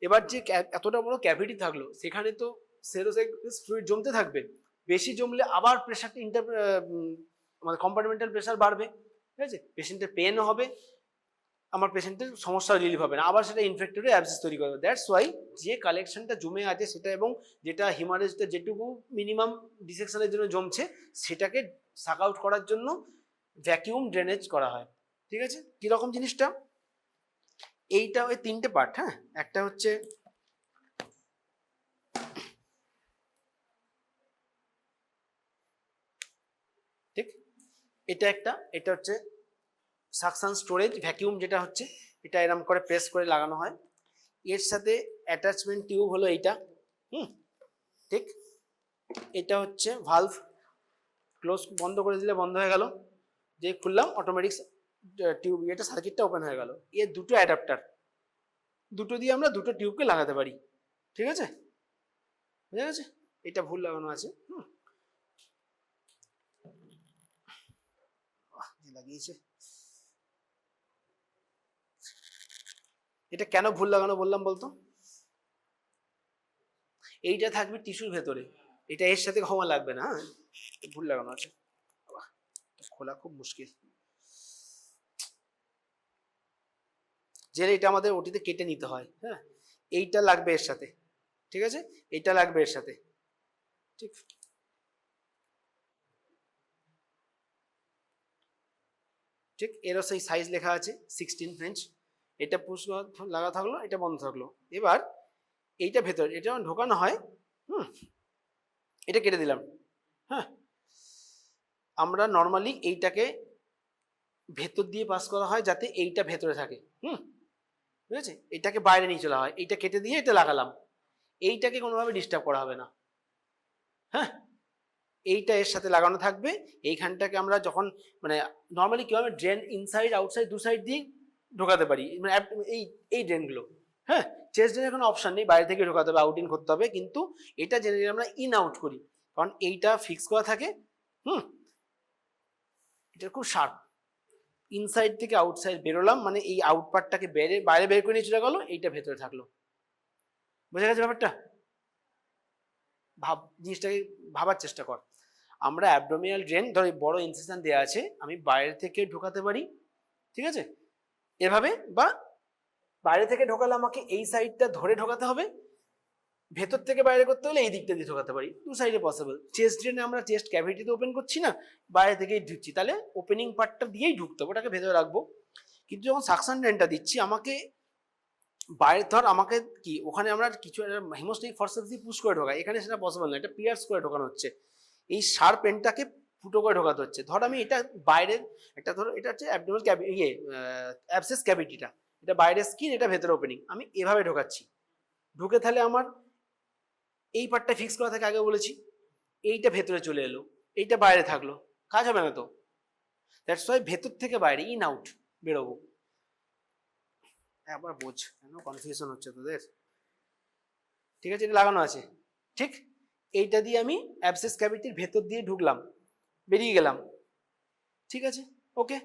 এবার যে এতটা বড় ক্যাভিটি থাকলো, সেখানে তো সেরোসাইটিস ফ্লুইড জমতে থাকবে, বেশি জমলে আবার প্রেশারটা মানে কম্পার্টমেন্টাল প্রেশার বাড়বে। ঠিক আছে, পেশেন্টের পেনও হবে, আমার পেশেন্টের সমস্যা রিলিভ হবে না, আবার সেটা ইনফেক্টেড হয়ে অ্যাবসেস তৈরি করবে। দ্যাটস ওয়াই যে কালেকশনটা জমে আছে সেটা, এবং যেটা হিমারেজটা যেটুকু মিনিমাম ডিসেকশনের জন্য জমছে, সেটাকে সাক আউট করার জন্য ভ্যাকিউম ড্রেনেজ করা হয়। ঠিক আছে, কিরকম জিনিসটা? এইটা ওই তিনটে পার্ট। হ্যাঁ, একটা হচ্ছে ঠিক, এটা হচ্ছে সাকশন স্টোরেজ ভ্যাকিউম, যেটা হচ্ছে এটা এরকম করে প্রেস করে লাগানো হয়, এর সাথে অ্যাটাচমেন্ট টিউব হলো এইটা। ঠিক, এটা হচ্ছে ভালভ, ক্লোজ বন্ধ করে দিলে বন্ধ হয়ে গেল, যে খুললাম অটোমেটিক টিউব, এটা সার্কিটটা ওপেন হয়ে গেল। এর দুটো অ্যাডাপ্টার, দুটো দিয়ে আমরা দুটো টিউবকে লাগাতে পারি। ঠিক আছে, বুঝা গেছে? এটা ভুল লাগানো আছে। লাগিয়েছে, এটা কেন ভুল লাগানো বললাম বলতো? এইটা থাকবে টিস্যুর ভেতরে, এটা এর সাথে ক্ষমা লাগবে না। হ্যাঁ, ভুল লাগানো আছে, খোলা খুব মুশকিল। যে এটা আমাদের ওটিতে কেটে নিতে হয়। হ্যাঁ, এইটা লাগবে এর সাথে, ঠিক আছে, এইটা লাগবে এর সাথে, ঠিক। ঠিক, এরও সেই সাইজ লেখা আছে 16 ফ্রেঞ্চ। এটা পুশ লাগা থাকলো, এটা বন্ধ থাকলো। এবার এইটা ভেতর, এটা ঢোকানো হয়, এটা কেটে দিলাম। হ্যাঁ, আমরা নর্মালি এইটাকে ভেতর দিয়ে পাস করা হয় যাতে এইটা ভেতরে থাকে। ঠিক আছে, এটাকে বাইরে নিয়ে চলা হয়, এইটা কেটে দিয়ে এটা লাগালাম, এইটাকে কোনোভাবে ডিস্টার্ব করা হবে না। হ্যাঁ, এইটা এর সাথে লাগানো থাকবে। এইখানটাকে আমরা যখন মানে নর্মালি কি হবে, ড্রেন ইনসাইড আউটসাইড দু সাইড দিয়ে ঢোকাতে পারি, মানে এই এই ড্রেনগুলো। হ্যাঁ, চেস্ট ড্রেনের কোনো অপশন নেই, বাইরে থেকে ঢোকাতে হবে, আউট ইন করতে হবে, কিন্তু এটা জেনারেলি আমরা ইন আউট করি, কারণ এইটা ফিক্স করা থাকে। এটা খুব শার্প, ইনসাইড থেকে আউটসাইড বেরোলাম মানে এই আউট পার্টটাকে বাইরে বের করে নিয়ে চলে গেলো, এইটা ভেতরে থাকলো। বোঝা গেছে ব্যাপারটা? জিনিসটাকে ভাবার চেষ্টা কর। আমরা অ্যাবডোমিনাল ড্রেন, ধর বড় ইনসিশন দেওয়া আছে, আমি বাইরে থেকে ঢোকাতে পারি, ঠিক আছে, এভাবে, বা বাইরে থেকে ঢোকালে আমাকে এই সাইডটা ধরে ঢোকাতে হবে, ভেতর থেকে বাইরে করতে হলে এই দিকটা দিয়ে ঢোকাতে পারি, দু সাইডে পসিবল। চেস্ট ড্রেনে আমরা চেস্ট ক্যাভিটিতে ওপেন করছি না, বাইরে থেকেই ঢুকছি, তাহলে ওপেনিং পার্টটা দিয়েই ঢুকতে হবে, ওটাকে ভেতরে রাখবো। কিন্তু যখন সাকশন ড্রেনটা দিচ্ছি, আমাকে বাইরে, ধর আমাকে কি ওখানে আমরা কিছু হিমোস্ট্যাটিক ফোর্সেস দিয়ে পুশ করে ঢোকাই, এখানে সেটা পসিবল না, এটা পিয়ার্স করে ঢোকানো হচ্ছে, এই শার্প এন্ডটাকে ফুটো করে ঢোকাতে হচ্ছে। ধর আমি এটা বাইরের একটা, ধরো এটা হচ্ছে অ্যাবডোমিনাল অ্যাবসেস ক্যাভিটিটা, এটা বাইরের স্কিন, এটা ভেতরে ওপেনিং, আমি এভাবে ঢোকাচ্ছি, ঢুকে তাহলে আমার এই পার্টটা ফিক্স করা থাকে, আগে বলেছি, এইটা ভেতরে চলে এলো, এইটা বাইরে থাকলো, কাজ হবে না তো। দ্যাটস ওয়াই ভেতর থেকে বাইরে, ইন আউট বেরোবো। একবার বোঝ, কেন কনফিউশন হচ্ছে তোদের? ঠিক আছে, এটা লাগানো আছে, ঠিক। এইটা দিয়ে আমি অ্যাবসেস ক্যাভিটির ভেতর দিয়ে ঢুকলাম, বেরিয়ে গেলাম, ঠিক আছে, ওকে।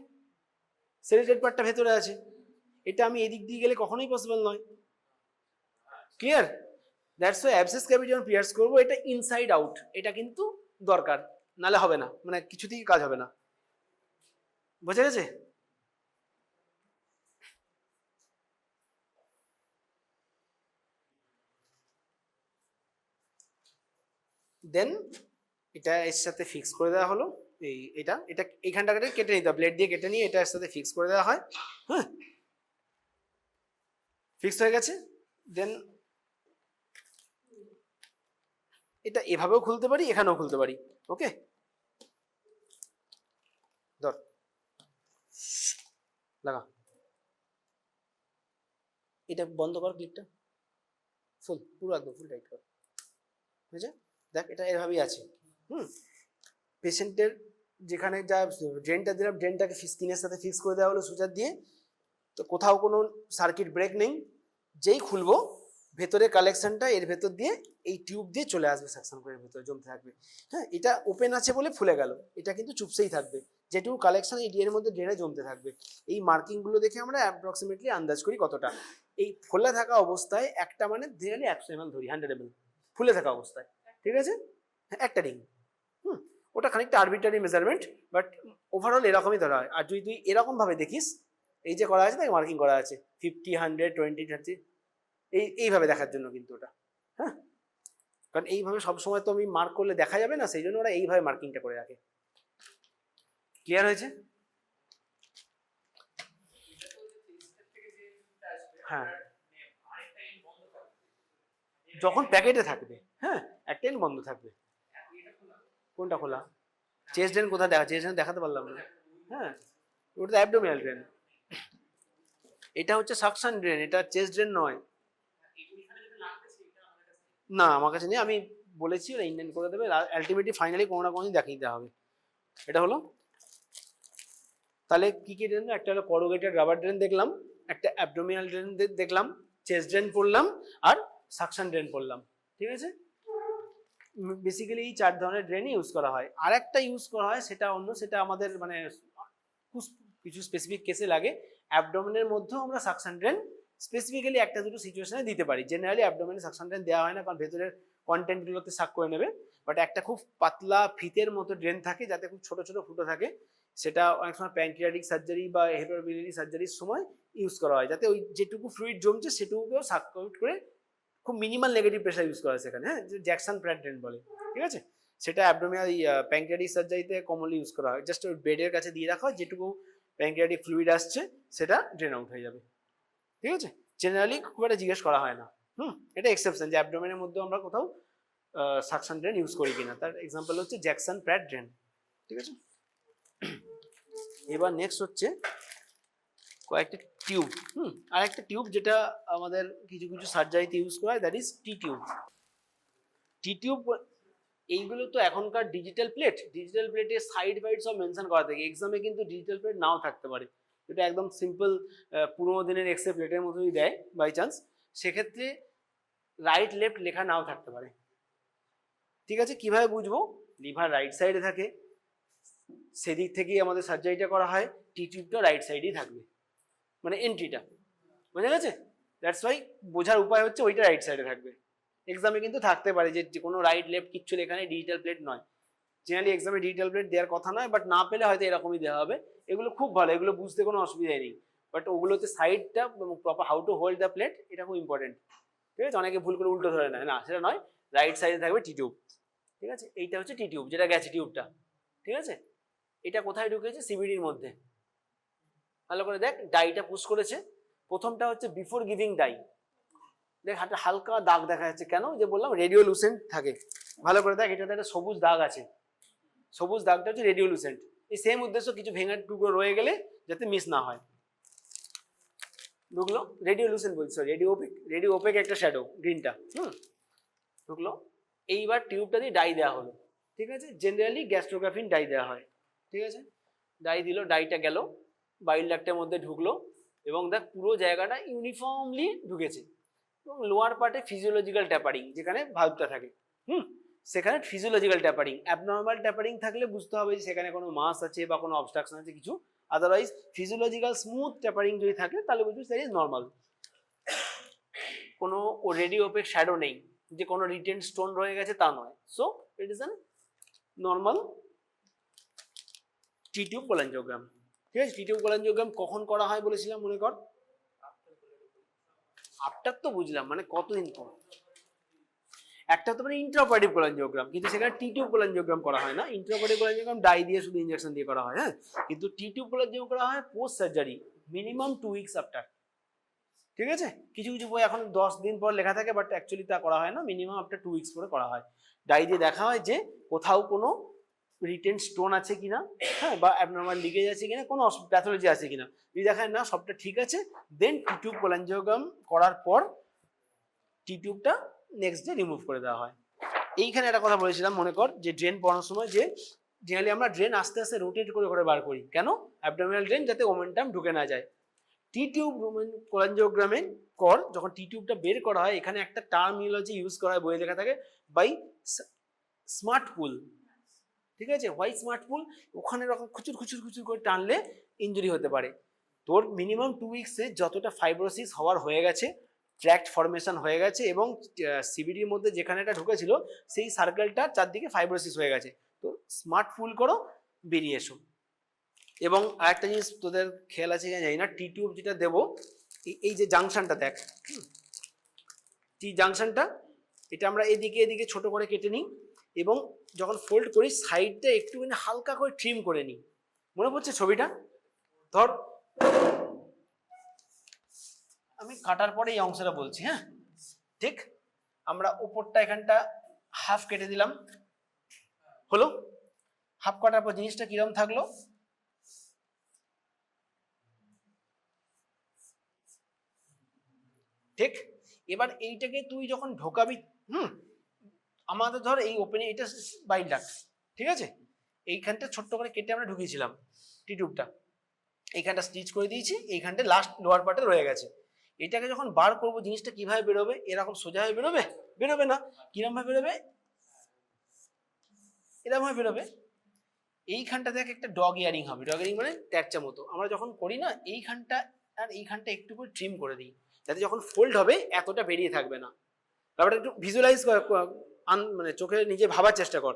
সেরিটেড পার্টটা ভেতরে আছে, এটা আমি এদিক দিয়ে গেলে কখনোই পসিবল নয়। Clear? That's why abscess cavity যখন পিয়ার্স করবো, এটা ইনসাইড আউট, এটা কিন্তু দরকার, নালে হবে না, মানে কিছুতেই কাজ হবে না। বোঝা গেছে? দেন এটা এর সাথে ফিক্স করে দেওয়া হলো, এটা এইখানটাকে কেটে নিতে হবে, ব্লেড দিয়ে কেটে নিয়ে এটা এর সাথে ফিক্স করে দেওয়া হয়। হ্যাঁ, ফিক্স হয়ে গেছে। দেন এটা এভাবেও খুলতে পারি, এখানেও খুলতে পারি, ওকে। ধর, লাগা, এটা বন্ধ কর, ক্লিপটা ফুল, পুরো একদম ফুল টাইট কর, বুঝেছে? দেখ, এটা এভাবেই আছে। পেশেন্টের যেখানে যা ড্রেনটা দিলাম, ড্রেনটাকে স্কিনের সাথে ফিক্স করে দেওয়া হলো সুচার দিয়ে, তো কোথাও কোনো সার্কিট ব্রেক নেই, যেই খুলবো ভেতরে কালেকশনটা এর ভেতর দিয়ে এই টিউব দিয়ে চলে আসবে, সাকশন করে ভেতরে জমতে থাকবে। হ্যাঁ, এটা ওপেন আছে বলে ফুলে গেল, এটা কিন্তু চুপসেই থাকবে, যেটুকু কালেকশন এই ডিএর মধ্যে ড্রেনে জমতে থাকবে। এই মার্কিং গুলো দেখে আমরা অ্যাপ্রক্সিমেটলি আন্দাজ করি কতটা। এই ফুলে থাকা অবস্থায় একটা মানে ধরে 100 ml ধরি, 100 ml ফুলে থাকা অবস্থায়, ঠিক আছে, হ্যাঁ, একটা রিং। ওটা খানিকটা আরবিট্রারি মেজারমেন্ট, বাট ওভারঅল এরকমই ধরা হয়। আর যদি তুই এরকম ভাবে দেখিস, এই যে করা আছে তাই মার্কিং করা আছে 50, 100, 20, 30, এইভাবে দেখার জন্য কিন্তু ওটা। হ্যাঁ, কারণ এইভাবে সবসময় তো আমি মার্ক করলে দেখা যাবে না, সেই জন্য ওরা এইভাবে মার্কিংটা করে রাখে। ক্লিয়ার হয়েছে? হ্যাঁ, যখন প্যাকেটে থাকবে, হ্যাঁ, একটা এন্ড বন্ধ থাকবে। কোনটা খোলা? চেস্ট ড্রেন কোথায় দেখা, চেস্ট ড্রেন দেখাতে পারলাম না। হ্যাঁ, ওটা তো অ্যাবডোমিনাল ড্রেন, এটা হচ্ছে সাকশন ড্রেন, এটা চেস্ট ড্রেন নয়। না, আমার কাছে নেই, আমি বলেছি ওরা ইন্ডিয়ান করে দেবে, আলটিমেটলি ফাইনালি কোনো না কোনো দেখিয়ে দিতে হবে। এটা হলো, তাহলে কি কি ড্রেন? একটা হলো করুগেটেড রাবার ড্রেন দেখলাম, একটা অ্যাবডোমিনাল ড্রেন দেখলাম, চেস্ট ড্রেন পড়লাম, আর সাকশন ড্রেন পড়লাম, ঠিক আছে। বেসিক্যালি এই 4 ধরনের ড্রেনই ইউজ করা হয়। আর একটা ইউজ করা হয় সেটা অন্য, সেটা আমাদের মানে কিছু স্পেসিফিক কেসে লাগে। অ্যাবডোমেনের মধ্যেও আমরা সাকশন ড্রেন স্পেসিফিক্যালি একটা দুটো সিচুয়েশনে দিতে পারি। জেনারেলি অ্যাবডোমেনে সাকশন ড্রেন দেওয়া হয় না, কারণ ভেতরের কন্টেন্টগুলোতে সাক করে নেবে। বাট একটা খুব পাতলা ফিতের মতো ড্রেন থাকে যাতে খুব ছোট ছোট ফুটো থাকে, সেটা অনেক সময় প্যানক্রিয়াটিক সার্জারি বা হেপাটোবিলিয়ারি সার্জারির সময় ইউজ করা হয়, যাতে ওই যেটুকু ফ্লুইড জমছে সেটুকুকেও সাক আউট করে খুব মিনিমাল নেগেটিভ প্রেশার ইউজ করা হয় সেখানে, হ্যাঁ, জ্যাকসন প্র্যাট ড্রেন বলে, ঠিক আছে। সেটা অ্যাবডোমিনাল প্যানক্রিয়াটিক সার্জারিতে কমনলি ইউজ করা হয়। জাস্ট ওই বেডের কাছে দিয়ে রাখা হয়, যেটুকু প্যানক্রিয়াটিক ফ্লুইড আসছে সেটা ড্রেন আউট হয়ে যাবে, ঠিক আছে। জেনারেলি খুব একটা জিজ্ঞেস করা হয় না। এটা এক্সেপশন যে অ্যাবডোমেনের মধ্যে আমরা কোথাও সাকশন ড্রেন ইউজ করি কিনা, তার এক্সাম্পল হচ্ছে জ্যাকসন প্র্যাট ড্রেন, ঠিক আছে। এবার নেক্সট হচ্ছে কয়েকটা টিউব। আর একটা টিউব যেটা আমাদের কিছু কিছু সার্জারিতে ইউজ করা হয়, that is T tube. T tube এইগুলো তো এখনকার ডিজিটাল প্লেটের সাইড বাইড সব মেনশন করা থাকে। এক্সামে কিন্তু ডিজিটাল প্লেট নাও থাকতে পারে, এটা একদম সিম্পল পুরোনো দিনের এক্সে প্লেটের মতোই দেয় বাই চান্স, সেক্ষেত্রে রাইট লেফট লেখা নাও থাকতে পারে, ঠিক আছে। কিভাবে বুঝবো? লিভার রাইট সাইডে থাকে, সেদিক থেকেই আমাদের সার্জারিটা করা হয়, টি টিউবটা রাইট সাইডেই থাকবে, মানে এন্ট্রিটা, বোঝা গেছে? দ্যাটস ওয়াই বোঝার উপায় হচ্ছে ওইটা রাইট সাইডে থাকবে। এক্সামে কিন্তু থাকতে পারে যে কোনো রাইট লেফট কিচ্ছু লেখা নেই, ডিজিটাল প্লেট নয়। জেনারেলি এক্সামে ডিজিটাল প্লেট দেওয়ার কথা নয়, বাট না পেলে হয়তো এরকমই দেওয়া হবে। এগুলো খুব ভালো, এগুলো বুঝতে কোনো অসুবিধাই নেই, বাট ওগুলোতে সাইডটা proper how to hold the plate এটা খুব ইম্পর্টেন্ট, ঠিক আছে। অনেকে ভুল করে উল্টো ধরে নেয়, না সেটা নয়, রাইট সাইডে থাকবে টি টিউব, ঠিক আছে। এইটা হচ্ছে টি টিউব, যেটা গেছে টিউবটা, ঠিক আছে। এটা কোথায় ঢুকেছে? সিবিডির মধ্যে। ভালো করে দেখ, ডাইটা পুশ করেছে। প্রথমটা হচ্ছে বিফোর গিভিং ডাই, দেখ একটা হালকা দাগ দেখা যাচ্ছে, কেন? যে বললাম রেডিওলুসেন্ট থাকে। ভালো করে দেখ, এটাতে একটা সবুজ দাগ আছে, সবুজ দাগটা হচ্ছে রেডিওলুসেন্ট। এই সেম উদ্দেশ্য, কিছু ভেঙার টুকরো রয়ে গেলে যাতে মিস না হয়। ঢুকলো রেডিওলুসেন্ট বলছি, সরি রেডিও ওপেক একটা শ্যাডো গ্রিনটা, ঢুকলো। এইবার টিউবটা দিয়ে ডাই দেওয়া হলো, ঠিক আছে। জেনারেলি গ্যাস্ট্রোগ্রাফিন ডাই দেওয়া হয়, ঠিক আছে। ডাই দিল, ডাইটা গেল বাইল ডাক্টের মধ্যে ঢুকলো, এবং দেখ পুরো জায়গাটা ইউনিফর্মলি ঢুকেছে। এবং লোয়ার পার্টে ফিজিওলজিক্যাল ট্যাপারিং, যেখানে ভালভটা থাকে, সেখানে ফিজিওলজিক্যাল ট্যাপারিং। অ্যাবনর্মাল ট্যাপারিং থাকলে বুঝতে হবে যে সেখানে কোনো মাস আছে বা কোনো অবস্ট্রাকশন আছে কিছু, আদারওয়াইজ ফিজিওলজিক্যাল স্মুথ ট্যাপারিং যদি থাকে তাহলে বুঝবি দ্যাট ইজ নর্মাল। কোনো রেডি ওপেক শ্যাডো নেই, যে কোনো রিটেন স্টোন রয়ে গেছে তা নয়, so it is an normal T tube cholangiogram, ঠিক আছে। টি টিউব কোলাঞ্জিওগ্রাম কখন করা হয় বলেছিলাম মনে কর? আফটার তো বুঝলাম, মানে কতদিন পর। একটা তো মানে ইন্ট্রাঅপারেটিভ কোলাঞ্জিওগ্রাম, কিন্তু সেখানে টি টিউব কোলাঞ্জিওগ্রাম করা হয় না। ইন্ট্রাঅপারেটিভ কোলাঞ্জিওগ্রাম ডাই দিয়ে শুধু ইনজেকশন দিয়ে করা হয়, হ্যাঁ। কিন্তু টি টিউব কোলাঞ্জিওগ্রাম করা হয় post surgery, minimum 2 weeks after, ঠিক আছে। কিছু কিছু বই এখন 10 দিন পর লেখা থাকে, বাট অ্যাকচুয়ালি তা করা হয় না, মিনিমাম আফটার 2 উইকস পরে করা হয়। ডাই দিয়ে দেখা হয় যে কোথাও কোনো রিটেন স্টোন আছে কিনা, হ্যাঁ, বা অ্যাবনর্মাল লিকেজ আছে কিনা, কোনো প্যাথোলজি আছে কিনা। যদি দেখায় না সবটা ঠিক আছে, দেন টি টিউব কোলাঞ্জিওগ্রাম করার পর টি টিউবটা নেক্সট ডে রিমুভ করে দেওয়া হয়। এইখানে একটা কথা বলেছিলাম মনে কর, যে ড্রেন পড়ানোর সময় যে জেনারেলি আমরা ড্রেন আস্তে আস্তে রোটেট করে করে বার করি, কেন? অ্যাবডোমিনাল ড্রেন যাতে ওমেন্টাম ঢুকে না যায়। টি টিউব কোলাঞ্জিওগ্রামে কর, যখন টি টিউবটা বের করা হয়, এখানে একটা টার্মিনোলজি ইউজ করা হয়, বইয়ে লেখা থাকে বাই স্মার্ট পুল, ঠিক আছে। হোয়াই স্মার্ট পুল? ওখানে রকম খুচুর খুচুর খুচুর করে টানলে ইনজুরি হতে পারে। তোর মিনিমাম 2 উইকসে যতটা ফাইব্রোসিস হওয়ার হয়ে গেছে, ট্র্যাক্ট ফরমেশন হয়ে গেছে, এবং সিবিডির মধ্যে যেখানে এটা ঢুকেছিল সেই সার্কেলটা চারদিকে ফাইব্রোসিস হয়ে গেছে, তো স্মার্ট পুল করো, বেরিয়ে এসো। এবং আরেকটা জিনিস তোদের খেয়াল আছে কিনা জানি না, টি টিউব যেটা দেবো, এই যে জাংশনটা দেখ, টি জাংশনটা, এটা আমরা এদিকে এদিকে ছোট করে কেটে নিই, এবং যখন ফোল্ড করি সাইডটা একটুখানি হালকা করে ট্রিম করে নিই। মনে পড়ছে ছবিটা? ধর আমি কাটার পরে এই অংশটা বলছি, হ্যাঁ, ঠিক। আমরা উপরটা এখানটা হাফ কেটে দিলাম, হলো। হাফ কাটার পর জিনিসটা কিরকম থাকলো? ঠিক। এবার এইটাকে তুই যখন ঢোকাবি, আমাদের ধর এই ওপেনে এটা বাইল ডাক্ট, ঠিক আছে। এইখানটা ছোট্ট করে কেটে আমরা ঢুকিয়েছিলাম টি টিউবটা, এইখানটা স্টিচ করে দিয়েছি, এইখানটা লাস্ট লোয়ার পার্টে রয়ে গেছে। এটাকে যখন বার করবো জিনিসটা কিভাবে বেরোবে? এরকম সোজা হয়ে বেরোবে? বেরোবে না। কিরকম ভাবে বেরোবে? এরকম ভাবে বেরোবে। এইখানটা দেখ একটা ডগ ইয়ারিং হবে, ডগ ইয়ারিং মানে ট্যাকচা মতো। আমরা যখন করি না এইখানটা আর এইখানটা একটু করে ট্রিম করে দিই, যাতে যখন ফোল্ড হবে এতটা বেরিয়ে থাকবে না। ব্যাপারটা একটু ভিজুয়ালাইজ মানে চোখে নিজে ভাবার চেষ্টা কর।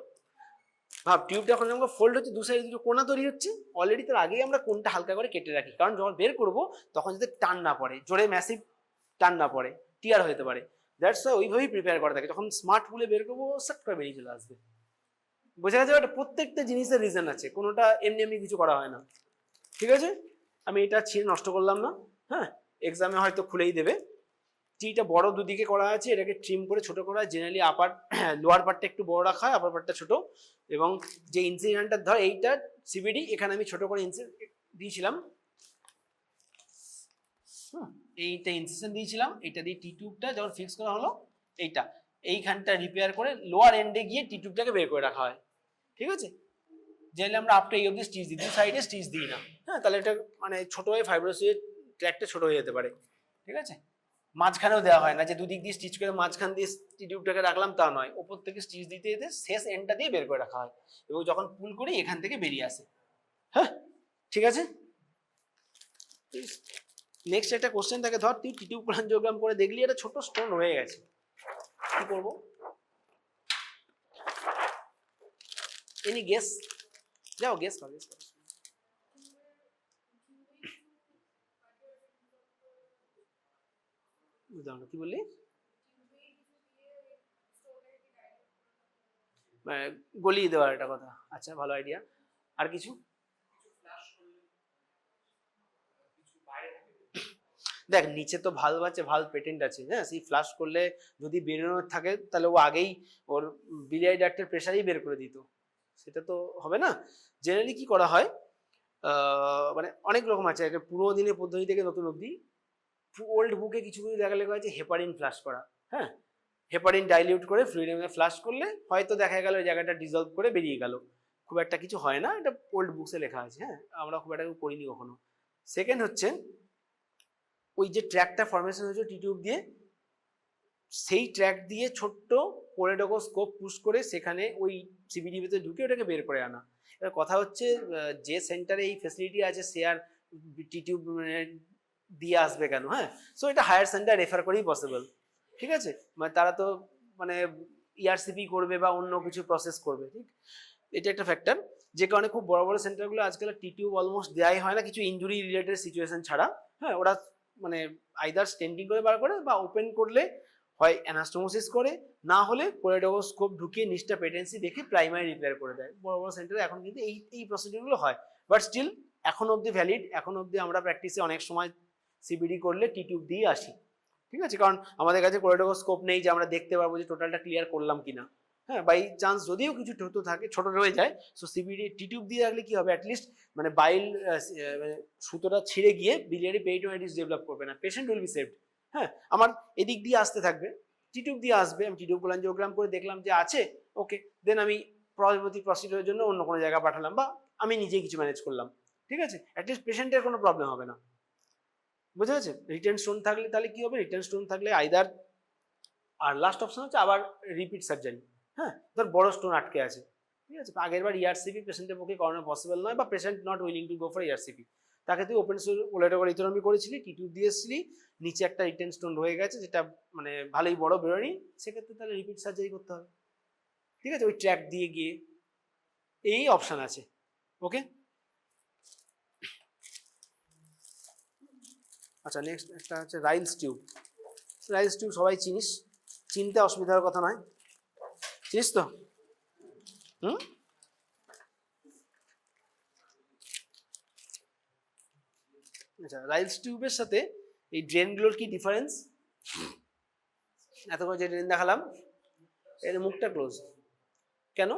ভাব টিউবটা যখন আমাকে ফোল্ড হচ্ছে, দু সাইডে দুটো কোনা তৈরি হচ্ছে, অলরেডি তার আগেই আমরা কোনটা হালকা করে কেটে রাখি, কারণ যখন বের করব তখন যাতে টান না পড়ে, জোরে ম্যাসিভ টান না পড়ে, টিয়ার হতে পারে। দ্যাটস ওয়াই ওইভাবেই প্রিপেয়ার করা থাকে, যখন স্মার্ট ফুলে বের করবো সাট করে বেরিয়ে চলে আসবে। বোঝা গেছে? একটা প্রত্যেকটা জিনিসের রিজন আছে, কোনোটা এমনি এমনি কিছু করা হয় না। ঠিক আছে, আমি এটা ছিঁড়ে নষ্ট করলাম না। হ্যাঁ, এক্সামে হয়তো খুলেই দেবে। টিটা বড় দুদিকে করা আছে, এটাকে ট্রিম করে ছোট করা হয়। জেনারেলি আপার লোয়ার পার্টটা একটু বড় রাখা হয়, আপার পার্টটা ছোট। এবং যে ইনসিডেন্টটা ধর এইটা সিবিডি, এখানে আমি ছোট করে দিয়েছিলাম, এইটা ইনসিশন দিয়েছিলাম, এটা দিয়ে টি টিউবটা যখন ফিক্স করা হলো, এইখানটা রিপেয়ার করে লোয়ার এন্ডে গিয়ে টি টিউবটাকে বের করে রাখা হয়। ঠিক আছে, জেনারেলি আমরা আপ টু এই অবধি স্টিচ দিই, দু সাইডে স্টিচ দিই না। হ্যাঁ, তাহলে এটা মানে ছোট হয়ে ফাইব্রোসিসের ট্র্যাকটা ছোট হয়ে যেতে পারে। ঠিক আছে, মাঝখানেও দেওয়া হয় না যে দুদিক দিয়ে স্টিচ করে মাঝখান দিয়ে টিউবটাকে রাখলাম, তা নয়, ওপর থেকে স্টিচ দিতে দিতে শেষ এন্ডটা দিয়ে বের করে রাখা হয়, এবং যখন পুল করি এখান থেকে বেরিয়ে আসে। হ্যাঁ, ঠিক আছে। নেক্সট একটা কোশ্চেন থাকে, ধর তুই টিউব কোলাঞ্জিওগ্রাম করে দেখলি এটা ছোট স্টোন রয়ে গেছে, কি করব? Any guess? যাও গেস কর, গেস কর। বুঝলাম না, কি বললি? গলিয়ে দেওয়ার একটা কথা, আচ্ছা ভালো আইডিয়া। আর কিছু? দেখ নিচে তো ভালভ আছে, ভালভ পেটেন্ট আছে, হ্যাঁ, সেই ফ্লাশ করলে যদি বেরোনোর থাকে তাহলে ও আগেই ওর বিলিয়ারি ডাক্টের প্রেশারেই বের করে দিত, সেটা তো হবে না। জেনারেলি কি করা হয়, মানে অনেক রকম আছে, একটা পুরোনো দিনের পদ্ধতি থেকে নতুন অবধি। ওল্ড বুকে কিছু কিছু দেখা লেখা আছে হেপারিন ফ্লাশ করা। হ্যাঁ, হেপারিন ডাইলিউট করে ফ্লুইডের মধ্যে ফ্লাশ করলে হয়তো দেখা গেল ওই জায়গাটা ডিজলভ করে বেরিয়ে গেল, খুব একটা কিছু হয় না, এটা ওল্ড বুকসে লেখা আছে। হ্যাঁ, আমরা খুব একটা করিনি কখনো। সেকেন্ড হচ্ছে ওই যে ট্র্যাকটা ফরমেশন হয়েছে টি টিউব দিয়ে, সেই ট্র্যাক দিয়ে ছোট্ট কোলেডোস্কোপ পুশ করে সেখানে ওই সিবিডি ভিতরে ঢুকে ওটাকে বের করে আনা। এবার কথা হচ্ছে যে সেন্টারে এই ফেসিলিটি আছে সে আর টি টিউব দিয়ে আসবে কেন? হ্যাঁ, সো এটা হায়ার সেন্টার রেফার করেই পসিবল। ঠিক আছে, মানে তারা তো মানে ইআরসিপি করবে বা অন্য কিছু প্রসেস করবে। ঠিক, এটা একটা ফ্যাক্টর, যে কারণে খুব বড় বড় সেন্টারগুলো আজকাল টি টিউব অলমোস্ট দেওয়াই হয় না, কিছু ইনজুরি রিলেটেড সিচুয়েশন ছাড়া। হ্যাঁ, ওরা মানে আইদার স্টেন্ডিং করে বার করে বা ওপেন করলে হয় অ্যানাস্টোমোসিস করে, না হলে কোলেডোস্কোপ ঢুকিয়ে নিচটা পেটেন্সি দেখে প্রাইমারি রিপেয়ার করে দেয়। বড় বড় সেন্টারে এখন কিন্তু এই প্রসিডিউরগুলো হয়, বাট স্টিল এখন অবধি ভ্যালিড। এখন অবধি আমরা প্র্যাকটিসে অনেক সময় সিবিডি করলে টি টিউব দিয়ে আসি। ঠিক আছে, কারণ আমাদের কাছে কোলেডোস্কোপ নেই যে আমরা দেখতে পারবো যে টোটালটা ক্লিয়ার করলাম কিনা। হ্যাঁ, বাই চান্স যদিও কিছু ছোট থাকে, ছোট রয়ে যায়, সো সিবিডি টি টিউব দিয়ে রাখলে কি হবে, অ্যাটলিস্ট মানে বাইল সুতোটা ছিঁড়ে গিয়ে বিলিয়ারি পেরিটোনাইটিস ডেভেলপ করবে না, পেশেন্ট উইল বি সেভড। হ্যাঁ, আমার এদিক দিয়ে আসতে থাকবে, টি টিউব দিয়ে আসবে, আমি টি টিউব কোলাঞ্জিওগ্রাম করে দেখলাম যে আছে, ওকে, দেন আমি পরবর্তী প্রসিডিউরের জন্য অন্য কোনো জায়গা পাঠালাম বা আমি নিজেই কিছু ম্যানেজ করলাম। ঠিক আছে, অ্যাটলিস্ট পেশেন্টের কোনো প্রবলেম হবে না। বুঝা গেছে? রিটার্ন স্টোন থাকলে তাহলে কি হবে, রিটার্ন স্টোন থাকলে আইদার, আর লাস্ট অপশন হচ্ছে আবার রিপিট সার্জারি। হ্যাঁ, ধর বড় স্টোন আটকে আছে, ঠিক আছে, আগের বার ইআরসিপি পেশেন্টের পক্ষে করানো পসিবল নয়, বা patient not willing to go for ERCP, তাকে তুই ওপেন কোলেডোগ্রাম করেছিলি, টি টিউব দিয়ে এসেছিলি, নিচে একটা রিটেন স্টোন রয়ে গেছে যেটা মানে ভালোই বড় বেরোয়নি, সেক্ষেত্রে তাহলে রিপিট সার্জারি করতে হবে। ঠিক আছে, ওই ট্র্যাক দিয়ে গিয়ে এই অপশন আছে। ওকে, আচ্ছা নেক্সট একটা হচ্ছে রাইলস টিউব। রাইলস টিউব সবাই চিনিস, চিনতে অসুবিধার কথা নয়, চিনিস তো? আচ্ছা, রাইলস টিউবের সাথে এই ড্রেনগুলোর কি ডিফারেন্স? এত করে যে ড্রেন দেখালাম, এর মুখটা ক্লোজ কেন?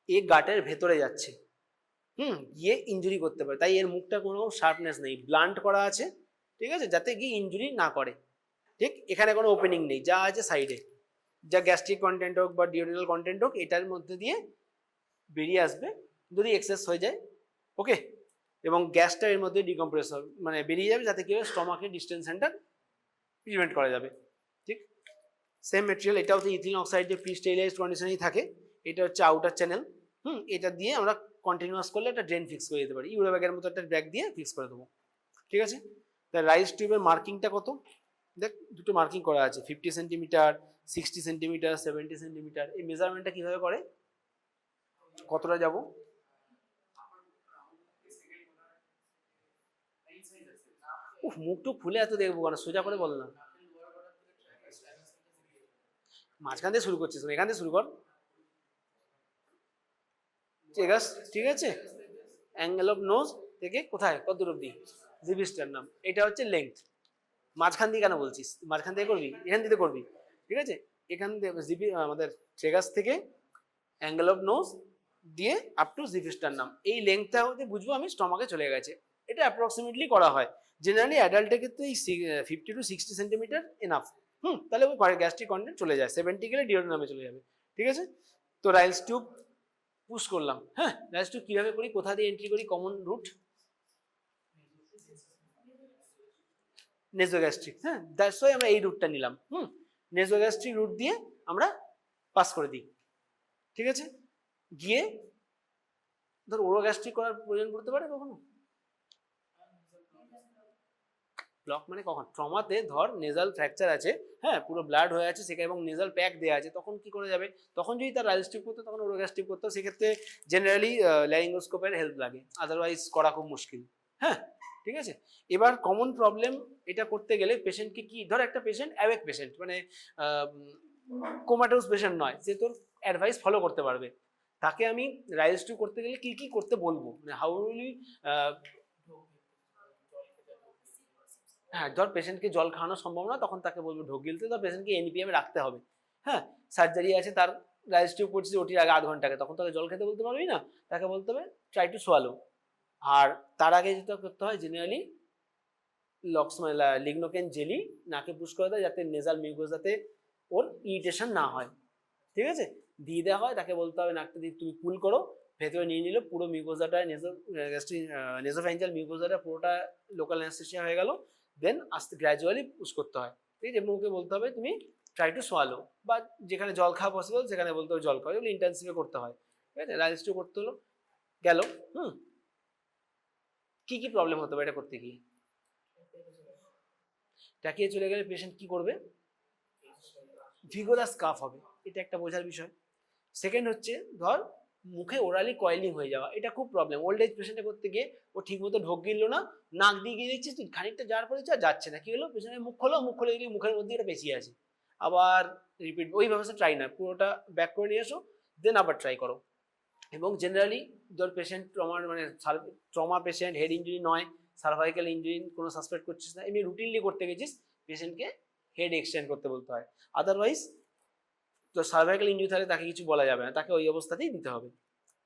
এ গাটের ভেতরে যাচ্ছে, গিয়ে ইনজুরি করতে পারে, তাই এর মুখটা কোনো শার্পনেস নেই, ব্লান্ট করা আছে। ঠিক আছে, যাতে গিয়ে ইনজুরি না করে। ঠিক, এখানে কোনো ওপেনিং নেই, যা আছে সাইডে, যা গ্যাস্ট্রিক কন্টেন্ট হোক বা ডিওডিনাল কন্টেন্ট হোক এটার মধ্যে দিয়ে বেরিয়ে আসবে যদি এক্সেস হয়ে যায়। ওকে, এবং গ্যাসটা এর মধ্যে ডিকম্প্রেস হবে, মানে বেরিয়ে যাবে, যাতে কি হবে স্টমাকের ডিস্টেনশনটা প্রিভেন্ট করা যাবে। ঠিক, সেম মেটেরিয়াল, এটাও তো ইথিলিন অক্সাইড যে প্রি স্টেরিলাইজড কন্ডিশনেই থাকে, এটা হচ্ছে আউটার চ্যানেল। এটা দিয়ে আমরা কন্টিনিউয়াস করলে একটা ড্রেন ফিক্স করে দিতে পারি, ইউরো ব্যাগের মতো একটা ব্যাগ দিয়ে ফিক্স করে দেবো। ঠিক আছে, তা রাইস টিউবের মার্কিংটা কত, দেখ দুটো মার্কিং করা আছে, 50 সেন্টিমিটার, 60 সেন্টিমিটার, 70 সেন্টিমিটার। এই মেজারমেন্টটা কিভাবে করে, কতটা যাব, মুখটুক খুলে এত দেখবো কেন, সোজা করে বল না। মাঝখান দিয়ে শুরু করছিস, এখান থেকে শুরু কর। ঠিক আছে, অ্যাঙ্গেল অফ নোজ থেকে কোথায় কত দূর অব্দি, জিভিস্টার নাম, এটা হচ্ছে লেংথ। মাঝখান দিয়ে কেন বলছিস, মাঝখান থেকে করবি, এখান থেকে করবি। ঠিক আছে, এখান থেকে জিভি আমাদের ট্রেগাস থেকে অ্যাঙ্গেল অফ নোজ দিয়ে আপ টু জিভিস্টার নাম, এই লেংথটা হতে বুঝবো আমি স্টমাকে চলে গেছে। এটা অ্যাপ্রক্সিমেটলি করা হয় জেনারেলি অ্যাডাল্টের ক্ষেত্রে। এই 50 to 60 সেন্টিমিটার এনাফ। তাহলে ওই গ্যাস্ট্রিক কন্টেন্ট চলে যায়, 70 গেলে ডিওডোনামে চলে যাবে। ঠিক আছে, তো রাইলস টিউব পুশ করলাম। হ্যাঁ, রাইলস টিউব কিভাবে করি, কোথা দিয়ে এন্ট্রি করি, কমন রুট নেজোগ্যাস্ট্রিক। হ্যাঁ, দ্যাটস ওয়াই আমরা এই রুটটা নিলাম। নেজোগ্যাস্ট্রিক রুট দিয়ে আমরা পাস করে দিই। ঠিক আছে, গিয়ে ধর ওরোগ্যাস্ট্রিক করার প্রয়োজন পড়তে পারে কখনো, ব্লক মানে কখন, ট্রমাতে ধর নেজাল ফ্র্যাকচার আছে, হ্যাঁ পুরো ব্লাড হয়ে আছে সেখানে এবং নেজাল প্যাক দেওয়া আছে, তখন কি করে যাবে, তখন যদি তার রাইলস টিউব করতো তখন ওরোগ্যাস্ট্রিক করতো, সেক্ষেত্রে জেনারেলি ল্যারিঙ্গোস্কোপের হেল্প লাগে, আদারওয়াইজ করা খুব মুশকিল। হ্যাঁ, ঠিক আছে, এবার কমন প্রবলেম এটা করতে গেলে পেশেন্টকে কি, ধর একটা পেশেন্ট অ্যাওয়েক পেশেন্ট, মানে কোমাটোস পেশেন্ট নয়, যে তোর অ্যাডভাইস ফলো করতে পারবে, তাকে আমি রাইলস টিউব করতে গেলে কি কি করতে বলবো, মানে হাউ উইল হ্যাঁ, ধর পেশেন্টকে জল খাওয়ানো সম্ভব না, তখন তাকে বলবো ঢোক গিলতে, ধর পেশেন্টকে এনপিএম এ রাখতে হবে। হ্যাঁ, সার্জারি আছে, তার রাইস টিউব করছে ওটির আগে আধ ঘন্টা আগে, তখন তাকে জল খেতে বলতে পারবি না, তাকে বলতে হবে ট্রাই টু সোয়ালো। আর তার আগে যেটা করতে হয় জেনারেলি লক্স লিগনোকেন জেলি নাকে পুশ করে দেয়, যাতে নেজাল মিউকোস যাতে ওর ইরিটেশন না হয়। ঠিক আছে, দিয়ে দেওয়া হয়, তাকে বলতে হবে নাকটা দিয়ে তুমি পুল করো, ভেতরে নিয়ে নিল পুরো মিউকোজাটা, নেজোফ্যারিঞ্জিয়াল মিউকোজাটা পুরোটা লোকাল অ্যানেস্থেসিয়া হয়ে গেল, দেন আস্তে গ্র্যাজুয়ালি পুশ করতে হয়। ঠিক আছে, এবং ওকে বলতে হবে তুমি ট্রাই টু সোয়ালো, বা যেখানে জল খাওয়া পসিবল সেখানে বলতে হবে জল খাওয়া, এগুলো ইন্টেন্সিভে করতে হয়। ঠিক আছে, রাইজস্টিউ করতে হলো গেল। কি কি প্রবলেম হতে পারে এটা করতে গিয়ে, টাকিয়ে চলে গেলে পেশেন্ট কি করবে, ভিগোরাস কাফ হবে, এটা একটা বোঝার বিষয়। সেকেন্ড হচ্ছে ধর মুখে ওরালি কয়েলিং হয়ে যাওয়া, এটা খুব প্রবলেম, ওল্ড এজ পেশেন্টে করতে গিয়ে ও ঠিক মতো ঢোক গিললো না, নাক দিয়ে গিয়ে দেখছিস তুই খানিকটা যাওয়ার পরে যাচ্ছে না, কি হলো, পেশেন্টের মুখ খোলো, মুখ খুলে গিয়ে মুখের মধ্যে এটা পেঁচিয়ে আছে, আবার রিপিট, ওই ব্যবস্থা ট্রাই না, পুরোটা ব্যাক করে নিয়ে এসো, দেন আবার ট্রাই করো। এবং জেনারেলি ধর পেশেন্ট ট্রমার মানে ট্রমা পেশেন্ট, হেড ইঞ্জুরি নয়, সার্ভাইকাল ইঞ্জুরি কোনো সাসপেক্ট করছিস না, এমনি রুটিনলি করতে গেছিস, পেশেন্টকে হেড এক্সটেন্ড করতে বলতে হয়, আদারওয়াইজ তো সার্ভাইকাল ইঞ্জুরি থাকলে তাকে কিছু বলা যাবে না, তাকে ওই অবস্থাতেই দিতে হবে।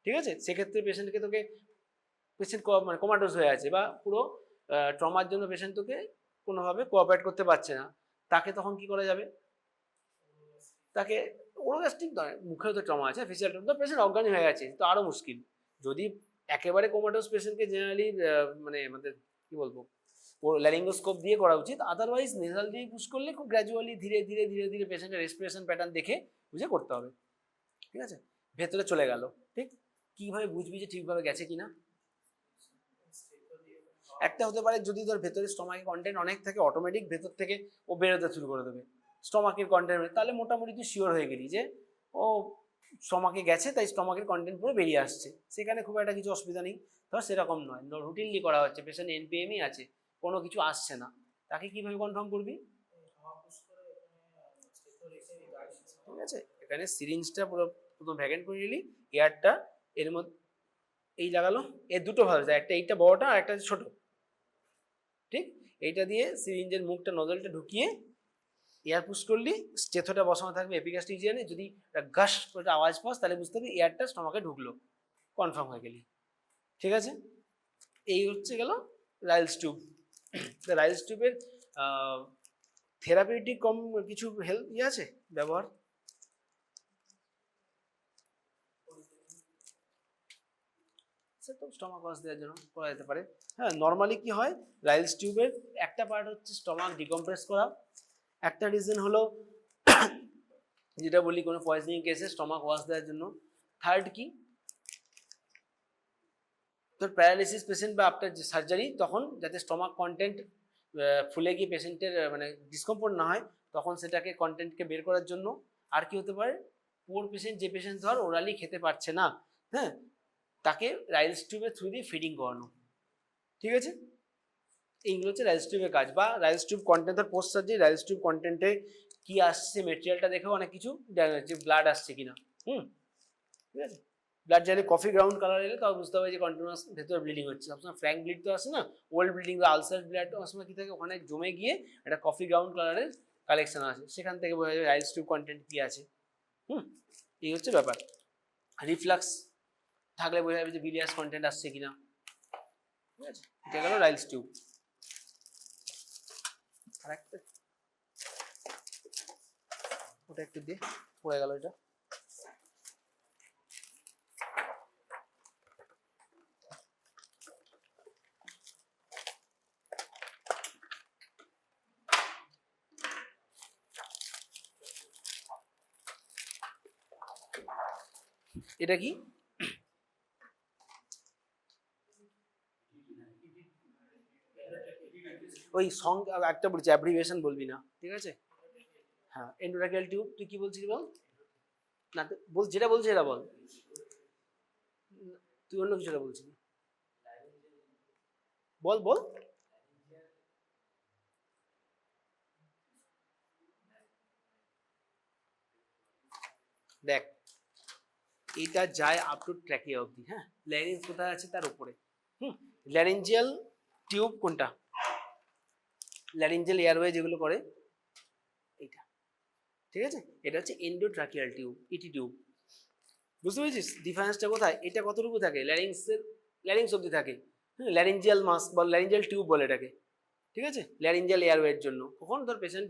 ঠিক আছে, সেক্ষেত্রে পেশেন্টকে তোকে, পেশেন্ট মানে কোমাটোস হয়ে আছে বা পুরো ট্রমার জন্য পেশেন্ট তোকে কোনোভাবে কোঅপারেট করতে পারছে না, তাকে তখন কি করা যাবে, তাকে ওরোগ্যাস্ট্রিক নয়, মুখেও তো ট্রমা আছে, ফেসিয়াল ট্রমা, তো পেশেন্ট অজ্ঞানী হয়ে গেছে তো আরো মুশকিল। যদি একেবারে কোমাটোস পেশেন্টকে জেনারেলি মানে আমাদের কি বলবো, ও ল্যারিঙ্গোস্কোপ দিয়ে করা উচিত, আদারওয়াইজ নেজাল দিয়ে পুশ করলে খুব গ্র্যাজুয়ালি ধীরে ধীরে ধীরে ধীরে পেশেন্টের রেসপিরেশন প্যাটার্ন দেখে বুঝে করতে হবে। ঠিক আছে, ভেতরে চলে গেল, ঠিক কিভাবে বুঝবি যে ঠিকভাবে গেছে কিনা, একটা হতে পারে যদি তোর ভেতরে স্টমাকের কন্টেন্ট অনেক থাকে, অটোমেটিক ভেতর থেকে ও বেরোতে শুরু করে দেবে স্টমাকের কন্টেন্ট, তাহলে মোটামুটি তুই শিওর হয়ে গেলি যে ও স্টমাকে গেছে, তাই স্টমাকের কন্টেন্ট পুরো বেরিয়ে আসছে, সেখানে খুব একটা কিছু অসুবিধা নেই। ধর সেরকম নয়, রুটিনলি করা হচ্ছে, পেশেন্ট এনপিএমই আছে, কোনো কিছু আসছে না, তাকে কিভাবে কনফার্ম করবি, ঠিক আছে, এখানে সিরিঞ্জটা পুরো প্রথম ভ্যাকেন্ট করে নিলি, এয়ারটা এর মধ্যে এই লাগালো, এর দুটো ভালো যায়, একটা এইটা বড়টা আর একটা ছোট, ঠিক, এইটা দিয়ে সিরিঞ্জের মুখটা নজলটা ঢুকিয়ে এয়ার পুশ করলি, স্টেথোটা বসানো থাকবে এপিগাস্ট্রিক রিজিয়নে, যদি গাশ করে আওয়াজ পাস তাহলে বুঝতে হবে এয়ারটা স্টমাকে ঢুকলো, কনফার্ম হয়ে গেলি। ঠিক আছে, এই হচ্ছে গেল রাইলস টিউব। রাইলস টিউবের থেরাপিউটিক কম কিছু হেল্প আছে ব্যবহার, তো স্টমাক ওয়াশ দেওয়ার জন্য করা যেতে পারে। হ্যাঁ, নর্মালি কি হয়, রাইলস টিউবের একটা পার্ট হচ্ছে স্টমাক ডিকম্প্রেস করা, একটা রিজন হলো যেটা বলি কোনো পয়জনিং কেসে স্টমাক ওয়াশ দেওয়ার জন্য, থার্ড কি, তোর প্যারালাইসিস পেশেন্ট বা আফটার সার্জারি তখন যাতে স্টমাক কন্টেন্ট ফুলে গিয়ে পেশেন্টের মানে ডিসকমফোর্ট না হয়, তখন সেটাকে কন্টেন্টকে বের করার জন্য। আর কি হতে পারে, পুয়ার পেশেন্ট, যে পেশেন্ট ধর ওরালি খেতে পারছে না, হ্যাঁ, তাকে রাইলস টিউবের থ্রু দিয়ে ফিডিং করানো। ঠিক আছে, এইগুলো হচ্ছে রাইলস টিউবের কাজ। বা রাইলস টিউব কন্টেন্ট, ধর পোস্ট সার্জারি রাইলস টিউব কন্টেন্টে কি আসছে মেটেরিয়ালটা দেখেও অনেক কিছু যে ব্লাড আসছে কিনা। ঠিক আছে, ব্লাড যদি কফি গ্রাউন্ড কালার এলে তাও বুঝতে হবে যে কন্টিনিউয়াস ভেতরে ব্লিডিং হচ্ছে। সবসময় ফ্র্যাঙ্ক ব্লিড তো আসে না, ওল্ড ব্লিডিং বা আলসার ব্লাড সময় কি থাকে, ওখানে জমে গিয়ে একটা কফি গ্রাউন্ড কালারের কালেকশন আসে, সেখান থেকে বোঝা যাবে রাইলস টিউব কন্টেন্ট কি আছে। এই হচ্ছে ব্যাপার। রিফ্লাক্স থাকলে বোঝা যাবে যে বিলিয়াস কন্টেন্ট আসছে কিনা। ঠিক আছে, এটা গেল রাইলস টিউব। আরেকটা ওটা একটু দিয়ে পড়ে গেল এটা। এটা কি, ওই সং একটা বলছি, অ্যাব্রিভিয়েশন বলবি না, ঠিক আছে। হ্যাঁ, এন্ডোট্রাকিয়াল টিউব। তুই কি বলছিস বল না, বল যেটা বলছিস এটা বল, তুই অন্য কিছুটা বলছিস, বল বল। দেখ, এটা যায় আপ টু ট্র্যাকিয়া অবধি। হ্যাঁ, ল্যারিঞ্জ কোথায় আছে তার উপরে। ল্যারিঞ্জিয়াল টিউব কোনটা, ল্যারিঞ্জিয়াল এয়ারওয়ে যেগুলো করে এইটা। ঠিক আছে, এটা হচ্ছে এন্ডোট্রাকিয়াল টিউব, ইটি টিউব। বুঝতে পেরেছিস ডিফারেন্সটা কোথায়? এটা কতটুকু থাকে, ল্যারিংস অবধি থাকে। ল্যারিঞ্জিয়াল মাস্ক বা ল্যারিঞ্জিয়াল টিউব বলে এটাকে। ঠিক আছে, ল্যারিঞ্জিয়াল এয়ারওয়ের জন্য কখন ধর পেশেন্ট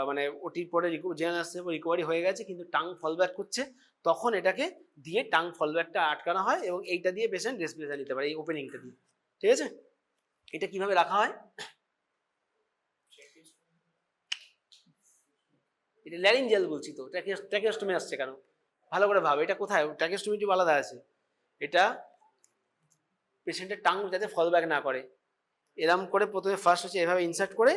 মানে ওটির পরে জেনে আসছে, রিকভারি হয়ে গেছে কিন্তু টাং ফল ব্যাক করছে, তখন এটাকে দিয়ে টাং ফল ব্যাকটা আটকানো হয় এবং এইটা দিয়ে পেশেন্ট রেসপিরেশন নিতে পারে, এই ওপেনিংটা দিয়ে। ঠিক আছে, এটা কিভাবে রাখা হয়, এটা ল্যারিঞ্জিয়াল বলছি তো, ট্র্যাকিওস্টোমি আসছে কেন, ভালো করে ভাব, এটা কোথায়, ট্র্যাকিওস্টোমি টিউব আলাদা আছে, এটা পেশেন্টের টাং যাতে ফল ব্যাক না করে, এরম করে প্রথমে ফার্স্ট হচ্ছে এভাবে ইনসার্ট করে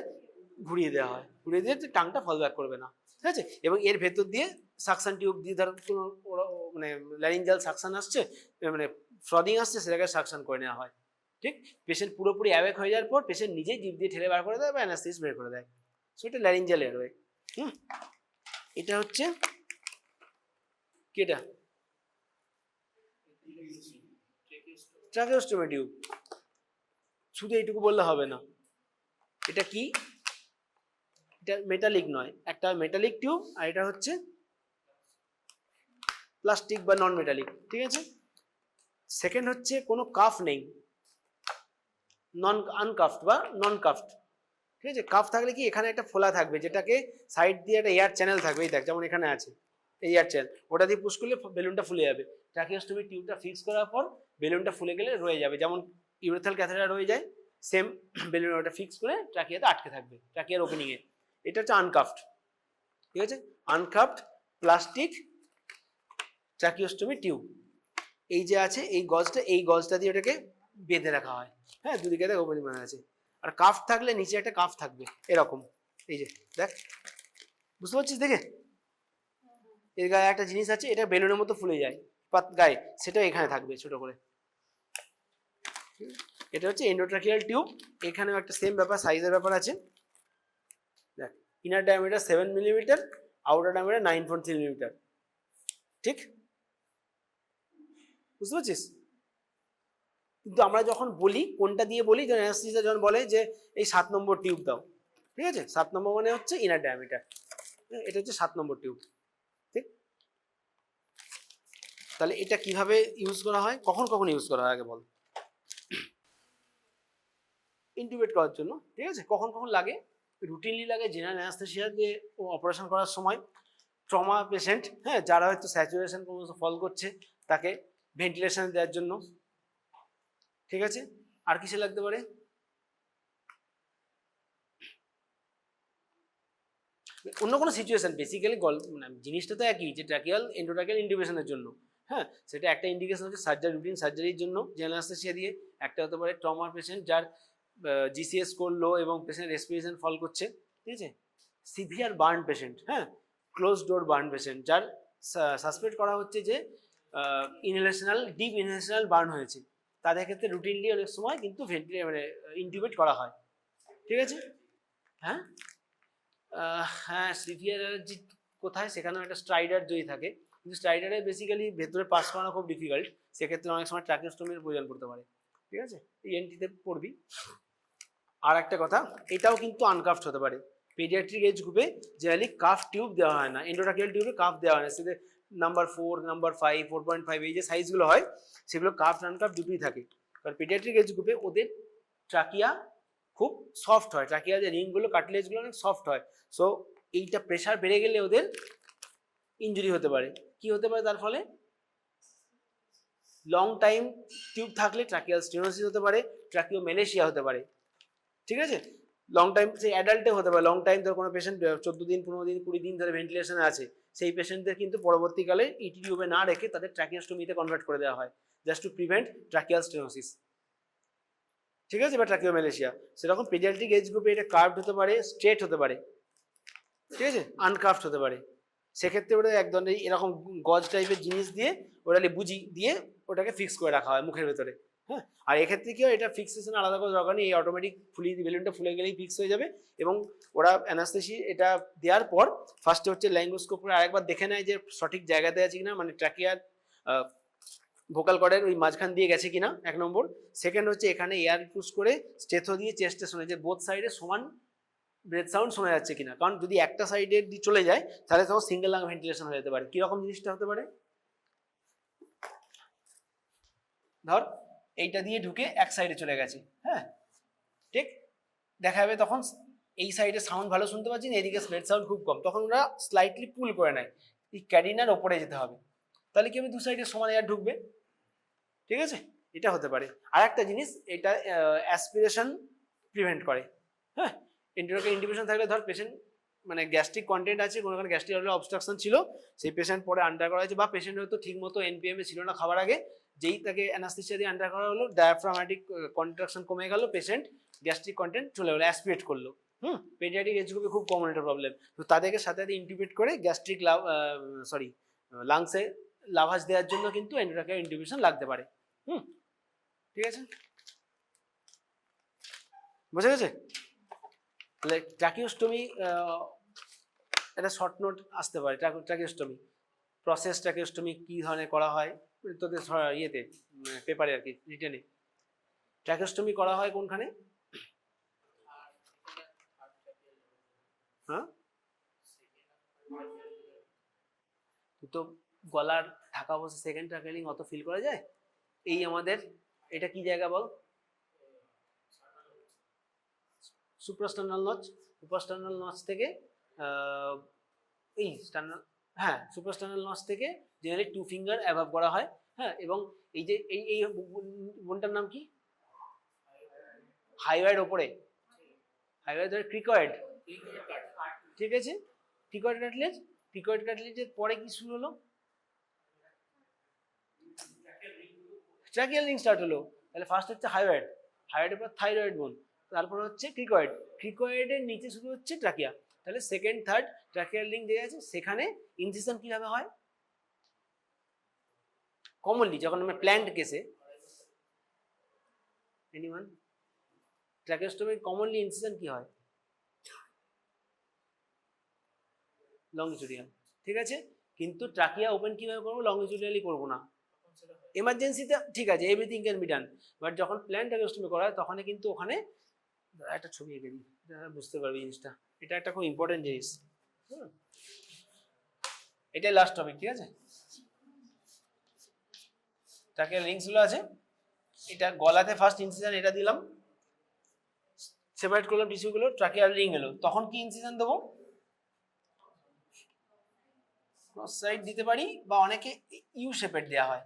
ঘুরিয়ে দেওয়া হয়, ঘুরিয়ে দিয়ে টাংটা ফল ব্যাক করবে না। ঠিক আছে, এবং এর ভেতর দিয়ে সাকশন টিউব দিয়ে ধর মানে ল্যারিঞ্জাল সাকশন আসছে, মানে ফ্রদিং আসছে, সেটাকে সাকশন করে নেওয়া হয়। ঠিক, পেশেন্ট পুরোপুরি অ্যাওয়েক হয়ে যাওয়ার পর পেশেন্ট নিজেই জিভ দিয়ে ঠেলে বার করে দেয় বা অ্যানাস্থেসিস বের করে দেয়। সো এটা ল্যারিঞ্জাল এয়ারওয়ে। এটা হচ্ছে কি, এটা ট্রাকিওস্টোমি টিউব। শুধু এইটুকু বললে হবে না, এটা কি, এটা মেটালিক নয়, একটা মেটালিক টিউব আর এটা হচ্ছে প্লাস্টিক বা নন মেটালিক। ঠিক আছে, সেকেন্ড হচ্ছে কোনো কাফ নেই, নন আনকাফড বা নন কাফড। ঠিক আছে, কাফ থাকলে কি এখানে একটা ফোলা থাকবে, যেটাকে সাইড দিয়ে একটা এয়ার চ্যানেল থাকবে, এই দেখ যেমন এখানে আছে এই এয়ার চ্যানেল, ওটা দিয়ে পুশ করলে বেলুনটা ফুলে যাবে। ট্রাকিওস্টোমি টিউবটা ফিক্স করার পর বেলুনটা ফুলে গেলে রয়ে যাবে, যেমন ইউরেথাল ক্যাথেটার রয়ে যায়, সেম বেলুন ওটা ফিক্স করে ট্রাকিয়াতে আটকে থাকবে, ট্রাকিয়ার ওপেনিং এ। এটা হচ্ছে আনকাফড। ঠিক আছে, আনকাফড প্লাস্টিক ট্রাকিওস্টোমি টিউব। এই যে আছে এই গজটা দিয়ে ওটাকে বেঁধে রাখা হয়। হ্যাঁ, দুদিকে দেখ ওপেনিং বানা আছে, আর কাফ থাকলে নিচে একটা কাফ থাকবে এরকম, এই যে দেখ, বুঝতে পারছিস দেখে, এর গায়ে একটা জিনিস আছে, এটা বেলুনের মতো ফুলে যায় গায়ে, সেটা এখানে থাকবে ছোট করে। এটা হচ্ছে এন্ডোট্রাকিয়াল টিউব। এখানেও একটা সেম ব্যাপার, সাইজের ব্যাপার আছে। দেখ, inner diameter 7 millimetre, outer diameter 9.3 millimetre. ঠিক, বুঝতে পারছিস? কিন্তু আমরা যখন বলি কোনটা দিয়ে বলি, যখন অ্যানাস্থেসিস্ট যখন বলে যে এই 7 নম্বর টিউব দাও, ঠিক আছে, 7 নম্বর মানে হচ্ছে ইনার ডায়ামিটার, এটা হচ্ছে 7 নম্বর টিউব। ঠিক, তাহলে এটা কিভাবে ইউজ করা হয়, কখন কখন ইউজ করা হয় আগে বল। ইন্টিউবেট করার জন্য। ঠিক আছে, কখন কখন লাগে, রুটিনলি লাগে জেনারেল অ্যানাস্থেসিয়া দিয়ে অপারেশন করার সময়, ট্রমা পেশেন্ট, হ্যাঁ, যারা হয়তো স্যাচুরেশন ক্রমশ ফল করছে তাকে ভেন্টিলেশন দেওয়ার জন্য। ঠিক আছে, আর কিসে লাগতে পারে, অন্য কোনো সিচুয়েশন, বেসিক্যালি মানে জিনিসটা তো একই, যে ট্র্যাকিয়াল এন্ডোট্র্যাকিয়াল ইন্টিউবেশনের জন্য, হ্যাঁ, সেটা একটা ইন্ডিকেশন হচ্ছে সার্জারি, রুটিন সার্জারির জন্য জেনারেল অ্যানেস্থেসিয়া দিয়ে। একটা হতে পারে ট্রমা পেশেন্ট যার জিসিএস স্কোর লো এবং পেশেন্ট রেসপিরেশন ফল করছে, ঠিক আছে। সিভিয়ার বার্ন পেশেন্ট, হ্যাঁ, ক্লোজ ডোর বার্ন পেশেন্ট যার সাসপেক্ট করা হচ্ছে যে ইনহেলেশনাল ডিপ ইনহেলেশনাল বার্ন হয়েছে, তাদের ক্ষেত্রে রুটিনলি অনেক সময় কিন্তু মানে ইনটিউবেট করা হয়, ঠিক আছে। হ্যাঁ, হ্যাঁ, সিভিয়ার অ্যালার্জি কোথায়, সেখানেও একটা স্ট্রাইডার যদি থাকে, কিন্তু স্ট্রাইডারে বেসিক্যালি ভেতরে পাস করানো খুব ডিফিকাল্ট, সেক্ষেত্রে অনেক সময় ট্রাকিওস্টোমির প্রয়োজন পড়তে পারে, ঠিক আছে, ইএনটিতে পড়বি। আর একটা কথা, এটাও কিন্তু আনকাফড হতে পারে। পেডিয়াট্রিক এজ গ্রুপে জেনারেলি কাফ টিউব দেওয়া হয় না, এন্ডোট্রাকিয়াল টিউবে কাফ দেওয়া হয় না, সেটা নাম্বার 4, নাম্বার 5, 4.5 এই যে সাইজগুলো হয় সেগুলো কাফ আনকাফ দুটোই থাকে। কারণ পেডিয়াট্রিক এজ গ্রুপে ওদের ট্রাকিয়া খুব সফট হয়, ট্রাকিয়া যে রিংগুলো কাটলেজগুলো অনেক সফট হয়, সো এইটা প্রেশার বেড়ে গেলে ওদের ইনজুরি হতে পারে। কি হতে পারে তার ফলে? লং টাইম টিউব থাকলে ট্রাকিয়াল স্টেনোসিস হতে পারে, ট্রাকিওমেলেশিয়া হতে পারে, ঠিক আছে। লং টাইম সেই অ্যাডাল্টে হতে পারে, লং টাইম ধর কোনো পেশেন্ট 14 দিন 15 দিন 20 দিন ধরে ভেন্টিলেশনে আছে, সেই পেশেন্টদের কিন্তু পরবর্তীকালে ইটি টিউবে না রেখে তাদের ট্রাকিওস্টোমিতে কনভার্ট করে দেওয়া হয়, just to prevent tracheal stenosis, ঠিক আছে, বা ট্রাকিওমেলেশিয়া। সেরকম পেডিয়াট্রিক এজ গ্রুপে এটা কার্ভড হতে পারে, স্ট্রেট হতে পারে, ঠিক আছে, আনকার্ভড হতে পারে। সেক্ষেত্রে ওটা এক ধরনের এরকম গজ টাইপের জিনিস দিয়ে ওটাকে বুঝি দিয়ে ওটাকে ফিক্স করে রাখা হয় মুখের ভেতরে, হ্যাঁ। আর এক্ষেত্রে কি হয়, এটা ফিক্সেশন আলাদা করে দরকার নেই, এই অটোমেটিক বেলুনটা ফুলে গেলেই ফিক্স হয়ে যাবে। এবং ওরা অ্যানাস্থেসি এটা দেওয়ার পর ফার্স্টে হচ্ছে ল্যাঙ্গোস্কোপ করে আরেকবার দেখে নেয় যে সঠিক জায়গাতে আছে কিনা, মানে ট্রাকিয়ার ভোকাল কর্ডের ওই মাঝখান দিয়ে গেছে কিনা, 1 নম্বর। সেকেন্ড হচ্ছে এখানে এয়ার পুশ করে স্টেথো দিয়ে চেস্টে শোনে যে বোথ সাইডে সমান ব্রেথ সাউন্ড শোনা যাচ্ছে কিনা, কারণ যদি একটা সাইডে চলে যায় তাহলে তখন সিঙ্গেল লাং ভেন্টিলেশন হয়ে যেতে পারে। কিরকম জিনিসটা হতে পারে, ধর এইটা দিয়ে ঢুকে এক সাইডে চলে গেছে, হ্যাঁ, ঠিক, দেখা যাবে তখন এই সাইডে সাউন্ড ভালো শুনতে পাচ্ছি না, এদিকে ব্রেথ সাউন্ড খুব কম, তখন ওরা স্লাইটলি পুল করে নেয়, এই ক্যাডিনার ওপরে যেতে হবে, তাহলে কি হবে, দু সাইডে সমান এয়ার ঢুকবে, ঠিক আছে, এটা হতে পারে। আর একটা জিনিস, এটা অ্যাসপিরেশন প্রিভেন্ট করে, হ্যাঁ, ইন্টিউবেশন থাকলে ধর পেশেন্ট মানে গ্যাস্ট্রিক কন্টেন্ট আছে, কোনো গ্যাস্ট্রিক অবস্ট্রাকশন ছিল, সেই পেশেন্ট পরে আন্ডার করা হয়েছে, বা পেশেন্ট হয়তো ঠিক মতো এনপিএম এ ছিল না খাবার আগে, যেই তাকে অ্যানাস্থেসিয়া দিয়ে আন্ডার করা হলো, ডায়াফ্রামাটিক কন্ট্রাকশন কমে গেল, পেশেন্ট গ্যাস্ট্রিক কন্টেন্ট চলে গেলো, অ্যাসপিরেট করলো, পেডিয়াট্রিক এজ গ্রুপে খুব কমন একটা প্রবলেম, তো তাদেরকে সাথে সাথে ইন্টিউবেট করে গ্যাস্ট্রিক লাংসে লাভাজ দেওয়ার জন্য কিন্তু এন্ডোট্রাকিয়াল ইন্টিউবেশন লাগতে পারে, ঠিক আছে, বুঝা গেছে। তাহলে ট্রাকিওস্টোমি একটা শর্ট নোট আসতে পারে, ট্রাকিওস্টোমি প্রসেস, ট্রাকিওস্টোমি কি ধরনের করা হয় তোদের ইয়েতে পেপারে আর কি, রিটেনে। ট্রাকিওস্টোমি করা হয় কোনখানে, হ্যাঁ, তো গলার ঢাকা অবস্থা সেকেন্ড ট্রাকিয়ালিং অত ফিল করা যায়, এই আমাদের এটা কি জায়গা বল, সুপ্রাস্টার্নাল নচ, সুপ্রাস্টার্নাল নচ থেকে এই স্টার্নাল, হ্যাঁ, সুপ্রাস্টার্নাল নচ থেকে জেনারেলি 2 ফিঙ্গার অ্যাভাব করা হয়, হ্যাঁ, এবং এই যে এই বোনটার নাম কি, হাইওয়েড ওপরে, হাইওয়েড ধরে ক্রিকয়েড, ঠিক আছে, ক্রিকয়েড কাটলেজের পরে কি শুরু হলো, ট্রাকিয়াল রিং স্টার্ট হলো, তাহলে ফার্স্ট হচ্ছে হাইওয়েড, হাইওয়েডের পর থাইরয়েড বোন, তারপর হচ্ছে ক্রিকয়েড, ক্রিকয়েডের নিচে শুরু হচ্ছে ট্রাকিয়া, তাহলে সেকেন্ড থার্ড ট্রাকিয়াল রিং দিয়ে আছে। সেখানে ইনসিশন কিভাবে হয়, কমনলি যখন আমরা প্ল্যান্ট কেসে, এনিওয়ান, ট্রাকিওস্টোমির কমনলি ইনসিশন কি হয়, লংজিটুডিনাল, ঠিক আছে, কিন্তু ট্রাকিয়া ওপেন কিভাবে করবো, লংজিটুডিনালি করবো না, এমার্জেন্সিতে ঠিক আছে, everything can be done, but যখন প্ল্যান্ট ট্রাকিওস্টোমি করা হয় তখন কিন্তু ওখানে একটা ছবি এঁকে দিই, বুঝতে পারবি জিনিসটা, এটা একটা খুব ইম্পর্টেন্ট জিনিস, এটাই লাস্ট টপিক, ঠিক আছে। ট্রাকিয়াল রিংস গুলো আছে, এটা গলাতে ফার্স্ট ইনসিশন এটা দিলাম, সেপারেট করলাম টিস্যুগুলো, ট্রাকিয়াল রিং এলো, তখন কি ইনসিশন দেবো, ক্রস সাইড দিতে পারি, বা অনেকে ইউ শেপের দেওয়া হয়,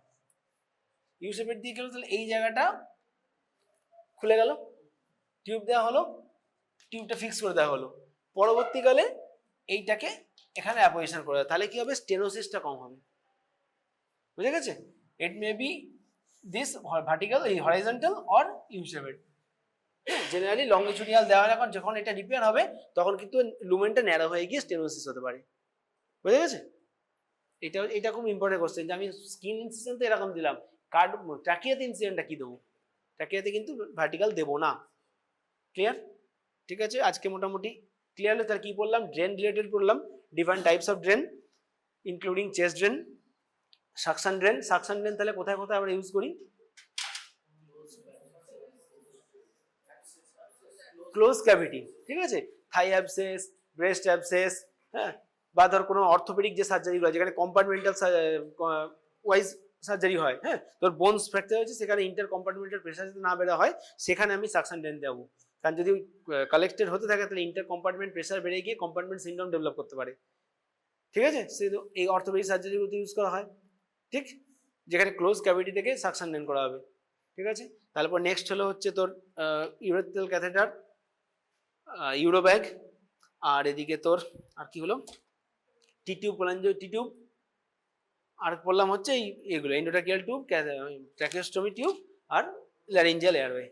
ইউ শেপের দিয়ে গেল, তাহলে এই জায়গাটা খুলে গেল, টিউব দেওয়া হলো, টিউবটা ফিক্স করে দেওয়া হলো, পরবর্তীকালে এইটাকে এখানে অ্যাপোজিশন করে দেওয়া, তাহলে কি হবে, স্টেনোসিসটা কম হবে, বুঝে গেছে? It may be this vertical, এই horizontal or U shaped. Generally longitudinal দেওয়া হয়, এখন যখন এটা রিপেয়ার হবে তখন কিন্তু লুমেনটা ন্যারো হয়ে গিয়ে স্টেনোসিস হতে পারে। বুঝে গেছে? এটা খুব ইম্পর্টেন্ট কোশ্চেন যে আমি স্কিন ইনসিশন তো এরকম দিলাম, কার্ড ট্রাকিয়াতে ইনসিডেন্টটা কি দেবো? ট্রাকিয়াতে কিন্তু ভার্টিক্যাল দেবো না। ক্লিয়ার? ঠিক আছে, আজকে মোটামুটি ক্লিয়ার হলে তার কি বললাম, ড্রেন রিলেটেড বললাম, different types of drain including chest drain, suction drain. Suction drain তাহলে কোথায় কোথায় আমরা ইউজ করি? ক্লোজ ক্যাভিটি, ঠিক আছে, থাই অ্যাবসেস, ব্রেস্ট অ্যাবসেস, হ্যাঁ, বা ধর কোনো অর্থোপেডিক যে সার্জারিগুলো যেখানে কম্পার্টমেন্টাল ওয়াইজ সার্জারি হয়, হ্যাঁ, তোর বোনস ফ্র্যাকচার হয়েছে সেখানে ইন্টার কম্পার্টমেন্টাল প্রেশার যদি না বেড়ে হয় সেখানে আমি সাকশন ড্রেন দেবো। কারণ যদি কালেক্টেড হতে থাকে তাহলে ইন্টার কম্পার্টমেন্ট প্রেশার বেড়ে গিয়ে কম্পার্টমেন্ট সিনড্রোম ডেভেলপ করতে পারে। ঠিক আছে, সে এই অর্থোপেডিক সার্জারিগুলোতে ইউজ করা হয়, ঠিক, যেখানে ক্লোজ ক্যাভিটি থেকে সাকশন ড্রেন করা হবে। ঠিক আছে, তারপর নেক্সট হলো হচ্ছে তোর ইউরেথ্রাল ক্যাথেটার, ইউরোব্যাগ, আর এদিকে তোর আর কি হলো, টিটিউব, কোলাঞ্জো টিটিউব, আর বললাম হচ্ছে এইগুলো এন্ডোট্রাকিয়াল টিউব, ট্র্যাকিওস্টমি টিউব আর ল্যারিঞ্জিয়াল এয়ারওয়ে।